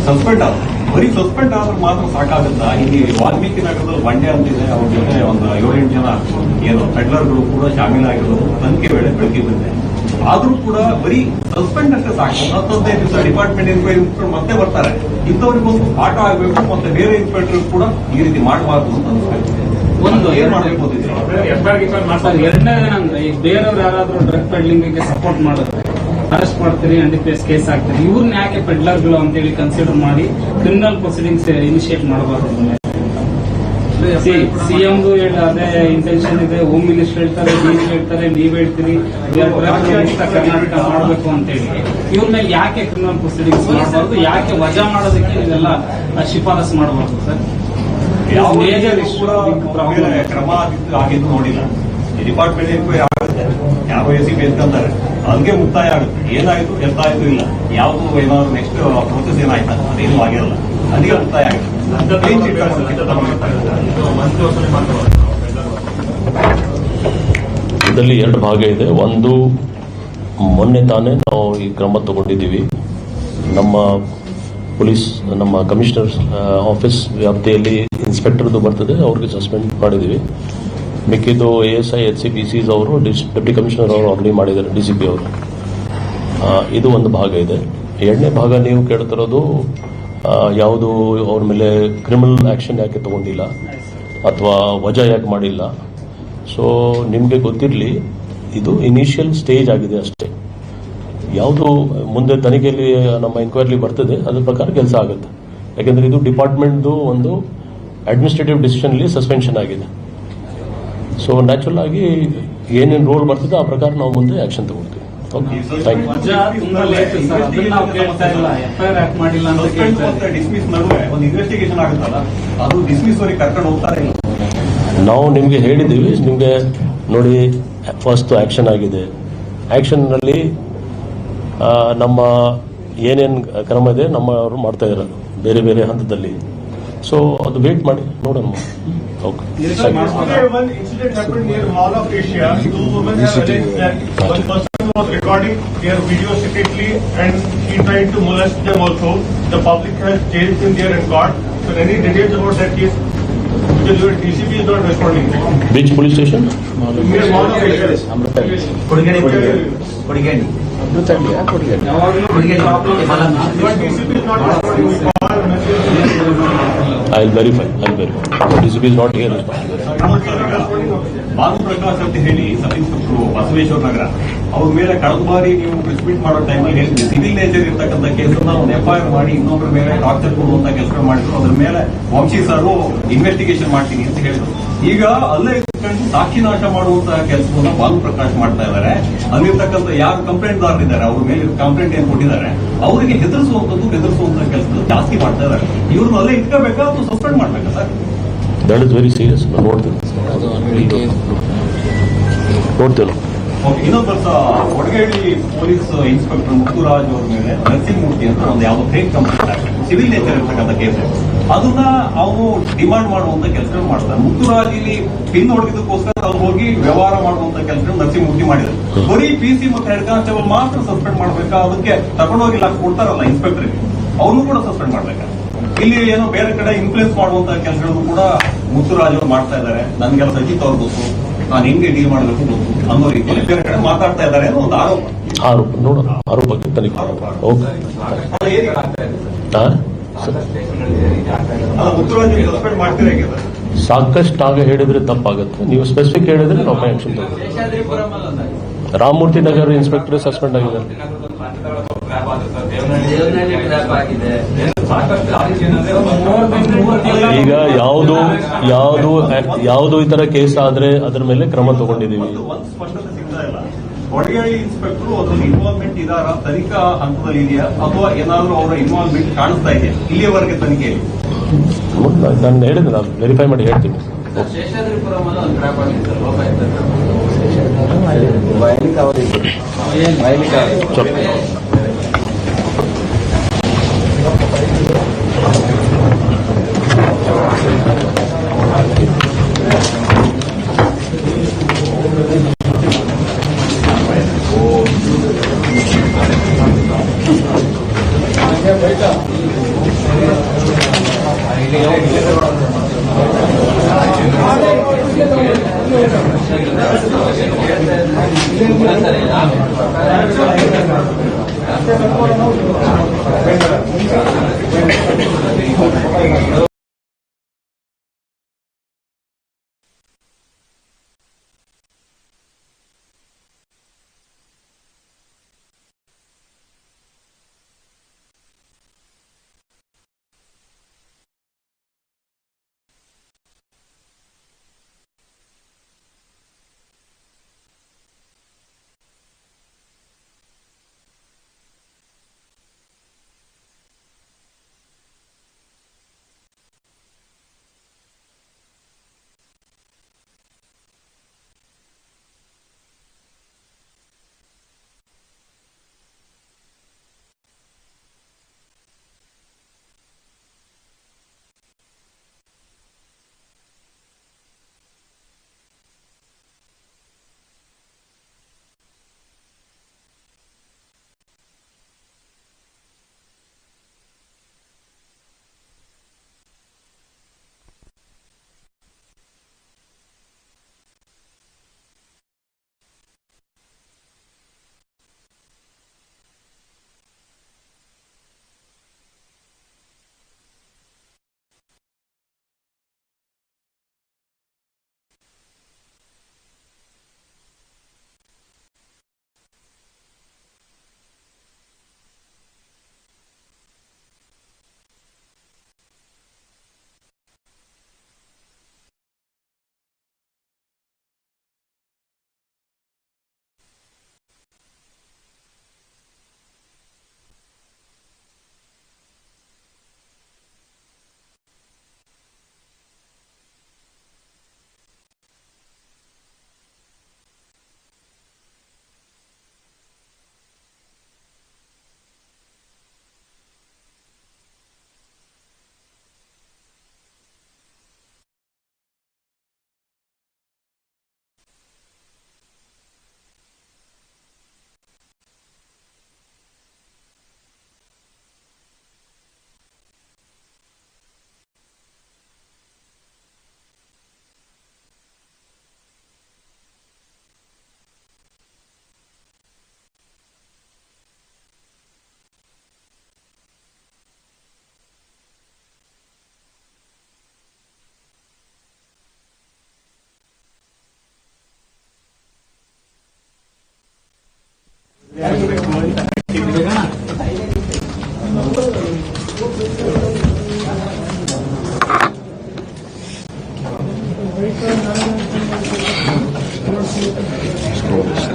ಸಸ್ಪೆಂಡ್ ಆದ್ರು. ಬರೀ ಸಸ್ಪೆಂಡ್ ಆದ್ರೆ ಮಾತ್ರ ಸಾಕಾಗುತ್ತಾ? ಇಲ್ಲಿ ವಾಲ್ಮೀಕಿ ನಗರದಲ್ಲಿ ಬಂಡೆ ಅಂತಿದೆ, ಅವ್ರ ಜೊತೆ ಒಂದು 7-8 ಜನ ಏನು ಪೆಡ್ಲರ್ಗಳು ಕೂಡ ಶಾಮೀಲಾಗಿರೋದು ತನಿಖೆ ವೇಳೆ ಬೆಳಕಿಗೆ ಬಂದಿದೆ. ಆದ್ರೂ ಕೂಡ ಬರೀ ಸಸ್ಪೆಂಡ್ ಅಷ್ಟೇ ಸಾಕು. 15 ದಿವಸ ಡಿಪಾರ್ಟ್ಮೆಂಟ್ ಇನ್ಸ್ಪೆಕ್ಟರ್ ಮತ್ತೆ ಬರ್ತಾರೆ. ಇಂಥವ್ರಿಗೊಂದು ಪಾಠ ಆಗಬೇಕು, ಮತ್ತೆ ಬೇರೆ ಇನ್ಸ್ಪೆಕ್ಟರ್ ಕೂಡ ಈ ರೀತಿ ಮಾಡಬಾರ್ದು ಅಂತ ಅನ್ಸ್ಬೇಕು. ಒಂದು ಏನ್ ಮಾಡಬೇಕು ಮಾಡ್ತಾರೆ. ಎರಡನೇದೇನಂದ್ರೆ ಈಗ ಬೇರೆಯವ್ರು ಯಾರಾದ್ರೂ ಡ್ರಗ್ ಪೆಡ್ಲಿಂಗ್ ಸಪೋರ್ಟ್ ಮಾಡಿದ್ರೆ ಅರೆಸ್ಟ್ ಮಾಡ್ತೀರಿ, NDPS ಕೇಸ್ ಆಗ್ತೀರಿ. ಇವ್ರನ್ನ ಯಾಕೆ ಪೆಡ್ಲರ್ಗಳು ಅಂತೇಳಿ ಕನ್ಸಿಡರ್ ಮಾಡಿ ಕ್ರಿಮಿನಲ್ ಪ್ರೊಸೀಡಿಂಗ್ಸ್ ಇನಿಷಿಯೇಟ್ ಮಾಡಬಾರ್ದು. ಸಿಎಂಗೂ ಅದೇ ಇಂಟೆನ್ಷನ್ ಇದೆ, ಹೋಮ್ ಮಿನಿಸ್ಟರ್ ಹೇಳ್ತಾರೆ, ಡಿಸಿ ಹೇಳ್ತಾರೆ, ನೀವ್ ಹೇಳ್ತೀರಿ ಕರ್ನಾಟಕ ಮಾಡಬೇಕು ಅಂತೇಳಿ. ಇವ್ರ ಮೇಲೆ ಯಾಕೆ ಕ್ರಿಮಿನಲ್ ಪ್ರೊಸೀಡಿಂಗ್ಸ್ ಮಾಡಬಾರ್ದು? ಯಾಕೆ ವಜಾ ಮಾಡೋದಕ್ಕೆ ಇದೆಲ್ಲ ಶಿಫಾರಸು ಮಾಡಬಾರ್ದು ಸರ್? ಯಾವ ಮೇಜರ್ ಕ್ರಮ ಆಗಿದ್ದು ನೋಡಿಲ್ಲ. ಡಿಪಾರ್ಟ್ಮೆಂಟ್ ಎನ್ಕ್ವೈರಿ ಆಗುತ್ತೆ, ಯಾವ ACP ಎತ್ಕೊಂತಾರೆ, ಅದಕ್ಕೆ ಮುಕ್ತಾಯ ಆಗುತ್ತೆ. ಏನಾಯ್ತು ಎಷ್ಟಾಯ್ತು ಇಲ್ಲ, ಯಾವ್ದು ಏನಾದ್ರು ನೆಕ್ಸ್ಟ್ ಪ್ರೊಸೆಸ್ ಏನಾಯ್ತಾ ಅದೇನು ಆಗಿರಲ್ಲ, ಅದಕ್ಕೆ ಮುಕ್ತಾಯ ಆಗುತ್ತೆ. ಇದರಲ್ಲಿ 2 ಭಾಗ ಇದೆ. ಒಂದು, ಮೊನ್ನೆ ತಾನೇ ನಾವು ಈ ಕ್ರಮ ತಗೊಂಡಿದ್ದೀವಿ. ನಮ್ಮ ಪೊಲೀಸ್, ನಮ್ಮ ಕಮಿಷನರ್ ಆಫೀಸ್ ವ್ಯಾಪ್ತಿಯಲ್ಲಿ ಇನ್ಸ್ಪೆಕ್ಟರ್ದು ಬರ್ತದೆ, ಅವ್ರಿಗೆ ಸಸ್ಪೆಂಡ್ ಮಾಡಿದ್ದೀವಿ. ಮಿಕ್ಕಿದ್ದು ASI HCPCs ಅವರು, ಡೆಪ್ಟಿ ಕಮಿಷನರ್ ಅವರು ಆಲ್ರೆಡಿ ಮಾಡಿದ್ದಾರೆ, DCP ಅವರು. ಇದು ಒಂದು ಭಾಗ ಇದೆ. 2ನೇ ಭಾಗ ನೀವು ಕೇಳ್ತಿರೋದು ಯಾವುದು ಅವ್ರ ಮೇಲೆ ಕ್ರಿಮಿನಲ್ ಆಕ್ಷನ್ ಯಾಕೆ ತಗೊಂಡಿಲ್ಲ ಅಥವಾ ವಜಾ ಯಾಕೆ ಮಾಡಿಲ್ಲ. ಸೊ ನಿಮಗೆ ಗೊತ್ತಿರಲಿ, ಇದು ಇನಿಷಿಯಲ್ ಸ್ಟೇಜ್ ಆಗಿದೆ ಅಷ್ಟೇ. ಯಾವುದು ಮುಂದೆ ತನಿಖೆಯಲ್ಲಿ ನಮ್ಮ ಎನ್ಕ್ವೈರಿ ಬರ್ತದೆ ಅದ್ರ ಪ್ರಕಾರ ಕೆಲಸ ಆಗುತ್ತೆ. ಯಾಕೆಂದ್ರೆ ಇದು ಡಿಪಾರ್ಟ್ಮೆಂಟ್ದು ಒಂದು ಅಡ್ಮಿನಿಸ್ಟ್ರೇಟಿವ್ ಡಿಸಿಷನ್ಲಿ ಸಸ್ಪೆನ್ಷನ್ ಆಗಿದೆ. ಸೊ ನ್ಯಾಚುರಲ್ ಆಗಿ ಏನೇನು ರೋಲ್ ಬರ್ತದೆ ಆ ಪ್ರಕಾರ ನಾವು ಮುಂದೆ ಆಕ್ಷನ್ ತಗೊಳ್ತೀವಿ. ಡಿಸ್ಮಿಸ್ ನಡುವೆ ಒಂದು ಇನ್ವೆಸ್ಟಿಗೇಷನ್ ಆಗುತ್ತಲ್ಲ, ಅದು ಡಿಸ್ಮಿಸ್ ವರೆಗೆ ಕರ್ಕೊಂಡು ಹೋಗ್ತಾರೆ ಇಲ್ಲ. ನಾವು ನಿಮಗೆ ಹೇಳಿದ್ದೀವಿ, ನಿಮಗೆ ನೋಡಿ ಫಸ್ಟ್ ಆಕ್ಷನ್ ಆಗಿದೆ. ಆಕ್ಷನ್ನಲ್ಲಿ ನಮ್ಮ ಏನೇನು ಕ್ರಮ ಇದೆ ನಮ್ಮವರು ಮಾಡ್ತಾ ಇದ್ದಾರೆ ಬೇರೆ ಬೇರೆ ಹಂತದಲ್ಲಿ. ಸೊ ಅದು ವೇಟ್ ಮಾಡಿ ನೋಡೋಣ. Okay. One incident happened near Mall of Asia. 2 women have alleged that one person was recording their video secretly and he tried to molest them also. The public has chased him there and caught. So any details about that case? Because your TCP is not responding. Which police station? We are one of it. Your TCP is not responding. We call message. I'll verify. DCP is not here. ಭಾನು ಪ್ರಕಾಶ್ ಅಂತ ಹೇಳಿ sub inspector Basaveshwara Nagar ಅವ್ರ ಮೇಲೆ ಕಳೆದ ಬಾರಿ ನೀವು ಪ್ರೆಸ್ಮಿಟ್ ಮಾಡೋ ಟೈಮಲ್ಲಿ ಹೇಳಿದ್ರಿ ಸಿವಿಲ್ ನೇಚರ್ ಇರ್ತಕ್ಕಂಥ ಕೇಸನ್ನ ಒಂದು ಎಫ್ಐಆರ್ ಮಾಡಿ ಇನ್ನೊಬ್ಬರ ಮೇಲೆ ಟಾರ್ಚರ್ ಕೊಡುವಂತ ಕೆಲಸ ಮಾಡಿದ್ರು. ಅದ್ರ ಮೇಲೆ ವಂಶಿ ಸರ್ ಇನ್ವೆಸ್ಟಿಗೇಷನ್ ಮಾಡ್ತೀನಿ ಅಂತ ಹೇಳಿದ್ರು. ಈಗ ಅಲ್ಲೇ ಇಟ್ಕೊಂಡು ಸಾಕ್ಷಿ ನಾಶ ಮಾಡುವಂತಹ ಕೆಲಸವನ್ನ ಭಾನು ಪ್ರಕಾಶ್ ಮಾಡ್ತಾ ಇದ್ದಾರೆ. ಅಲ್ಲಿರ್ತಕ್ಕಂಥ ಯಾರು ಕಂಪ್ಲೇಂಟ್ದಾರರಿದ್ದಾರೆ ಅವ್ರ ಮೇಲೆ ಕಂಪ್ಲೇಂಟ್ ಏನ್ ಕೊಟ್ಟಿದ್ದಾರೆ ಅವರಿಗೆ ಬೆದರಿಸುವಂತ ಕೆಲಸ ಜಾಸ್ತಿ ಮಾಡ್ತಾ ಇದ್ದಾರೆ. ಇವ್ರನ್ನ ಅಲ್ಲೇ ಇಟ್ಕೋಬೇಕಾ ಅಥವಾ ಸಸ್ಪೆಂಡ್ ಮಾಡ್ಬೇಕಾ sir? That is very serious. ನೋಡ್ತೇವೆ. ಇನ್ನೊಬ್ಬ ಕೊಡಗೇಡಿ ಪೊಲೀಸ್ ಇನ್ಸ್ಪೆಕ್ಟರ್ ಮುತ್ತುರಾಜ್ ಅವ್ರ ಮೇಲೆ ನರಸಿಂಹಮೂರ್ತಿ ಅಂತ ಒಂದು ಯಾವುದೋ ಫೇಕ್ ಕಂಪ್ಲೇಂಟ್ ಸಿವಿಲ್ ನೇಚರ್ ಇರ್ತಕ್ಕಂಥ ಕೇಸ್ ಅದನ್ನ ಅವನು ಡಿಮಾಂಡ್ ಮಾಡುವಂತ ಕೆಲಸಗಳು ಮಾಡ್ತಾರೆ. ಮುತ್ತುರಾಜ್ ಇಲ್ಲಿ ಪಿನ್ ಹೊಡೆದಕ್ಕೋಸ್ಕರ ಅವ್ರು ಹೋಗಿ ವ್ಯವಹಾರ ಮಾಡುವಂತ ಕೆಲಸಗಳು ನರಸಿಂಹಮೂರ್ತಿ ಮಾಡಿದ್ದಾರೆ. ಬರೀ PC ಮತ್ತು ಹೆಡ್ ಕಾನ್ಸ್ಟೇಬಲ್ ಮಾತ್ರ ಸಸ್ಪೆಂಡ್ ಮಾಡ್ಬೇಕಾ? ಅದಕ್ಕೆ ತಗೊಂಡೋಗಿ ಕೊಡ್ತಾರಲ್ಲ ಇನ್ಸ್ಪೆಕ್ಟರ್ಗೆ, ಅವ್ರನ್ನು ಕೂಡ ಸಸ್ಪೆಂಡ್ ಮಾಡ್ಬೇಕಾ? ಇಲ್ಲಿ ಏನೋ ಬೇರೆ ಕಡೆ ಇನ್ಫ್ಲೂಯೆನ್ಸ್ ಮಾಡುವಂತ ಕೆಲಸಗಳನ್ನು ಕೂಡ ಮುತ್ತುರಾಜ್ ಅವರು ಮಾಡ್ತಾ ಇದ್ದಾರೆ. ನನ್ಗೆಲ್ಲ ಸಜಿತ್ ಅವ್ರು ಗೊತ್ತು, ನಾನು ಹೆಂಗೆ ಡೀಲ್ ಮಾಡಬೇಕು ಗೊತ್ತು ಅನ್ನೋ ರೀತಿಯಲ್ಲಿ ಬೇರೆ ಕಡೆ ಮಾತಾಡ್ತಾ ಇದ್ದಾರೆ ಅನ್ನೋ ಒಂದು ಆರೋಪಕ್ಕೆ ತನಿಖೆ. ಮುತ್ತುರಾಜ್ ಸಸ್ಪೆಂಡ್ ಮಾಡ್ತೀರಾ? ಸಾಕಷ್ಟು ಆಗ ಹೇಳಿದ್ರೆ ತಪ್ಪಾಗುತ್ತೆ. ನೀವು ಸ್ಪೆಸಿಫಿಕ್ ಹೇಳಿದ್ರೆ ನಾವು ಆಕ್ಷನ್ ತಗೋತೀವಿ. ರಾಮಮೂರ್ತಿ ನಗರ ಇನ್ಸ್ಪೆಕ್ಟರ್ ಸಸ್ಪೆಂಡ್ ಆಗಿದ್ದಾರೆ. ಈಗ ಯಾವುದು ಈ ತರ ಕೇಸ್ ಆದ್ರೆ ಅದ್ರ ಮೇಲೆ ಕ್ರಮ ತಗೊಂಡಿದ್ದೀವಿ. ಒಂದು ಸ್ಪಷ್ಟತೆ ಸಿಗ್ತಾ ಇಲ್ಲ. ಕೊಡಗೇಡಿ ಇನ್ಸ್ಪೆಕ್ಟರ್ ಅದ್ರ ಇನ್ವಾಲ್ವ್ಮೆಂಟ್ ಇದಾರ ತನಿಖಾ ಹಂತದಲ್ಲಿ ಇದೆಯಾ ಅಥವಾ ಏನಾದ್ರೂ ಅವರ ಇನ್ವಾಲ್ವ್ಮೆಂಟ್ ಕಾಣಿಸ್ತಾ ಇದೆಯಾ ಇಲ್ಲಿಯವರೆಗೆ ತನಿಖೆಯಲ್ಲಿ? ನಾನು ಹೇಳಿದ್ರೆ ನಾನು ವೆರಿಫೈ ಮಾಡಿ ಹೇಳ್ತೀನಿ.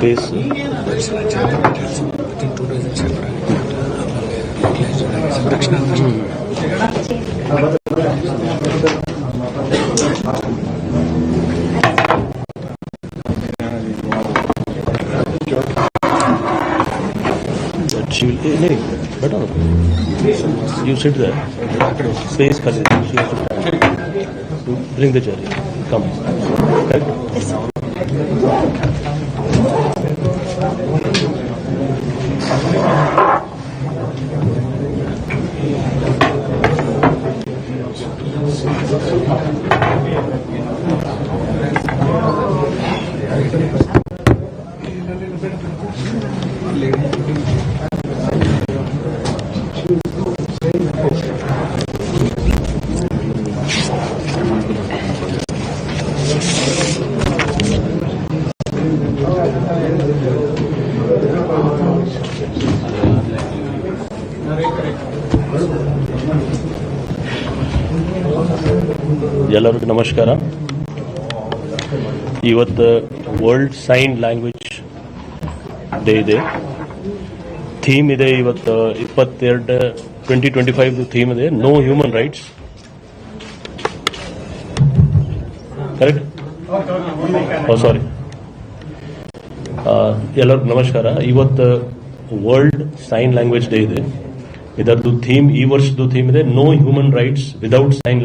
Face she will better you sit there space khali she has to stand bring the chair come correct yes ಎಲ್ಲರಿಗೂ ನಮಸ್ಕಾರ. ಇವತ್ತು ವರ್ಲ್ಡ್ ಸೈನ್ ಲ್ಯಾಂಗ್ವೇಜ್ ಡೇ ಇದೆ. ಥೀಮ್ ಇದೆ ಇವತ್ತು 2025 ಥೀಮ್ ಇದೆ ನೋ ಹ್ಯೂಮನ್ ರೈಟ್ಸ್. ಕರೆಕ್ಟ್? ಸಾರಿ. ಎಲ್ಲರಿಗೂ ನಮಸ್ಕಾರ. ಇವತ್ತು ವರ್ಲ್ಡ್ ಸೈನ್ ಲ್ಯಾಂಗ್ವೇಜ್ ಡೇ ಇದೆ. ಇದರದ್ದು ಥೀಮ್ ಈ ವರ್ಷದ್ದು ಥೀಮ್ ಇದೆ no human rights without sign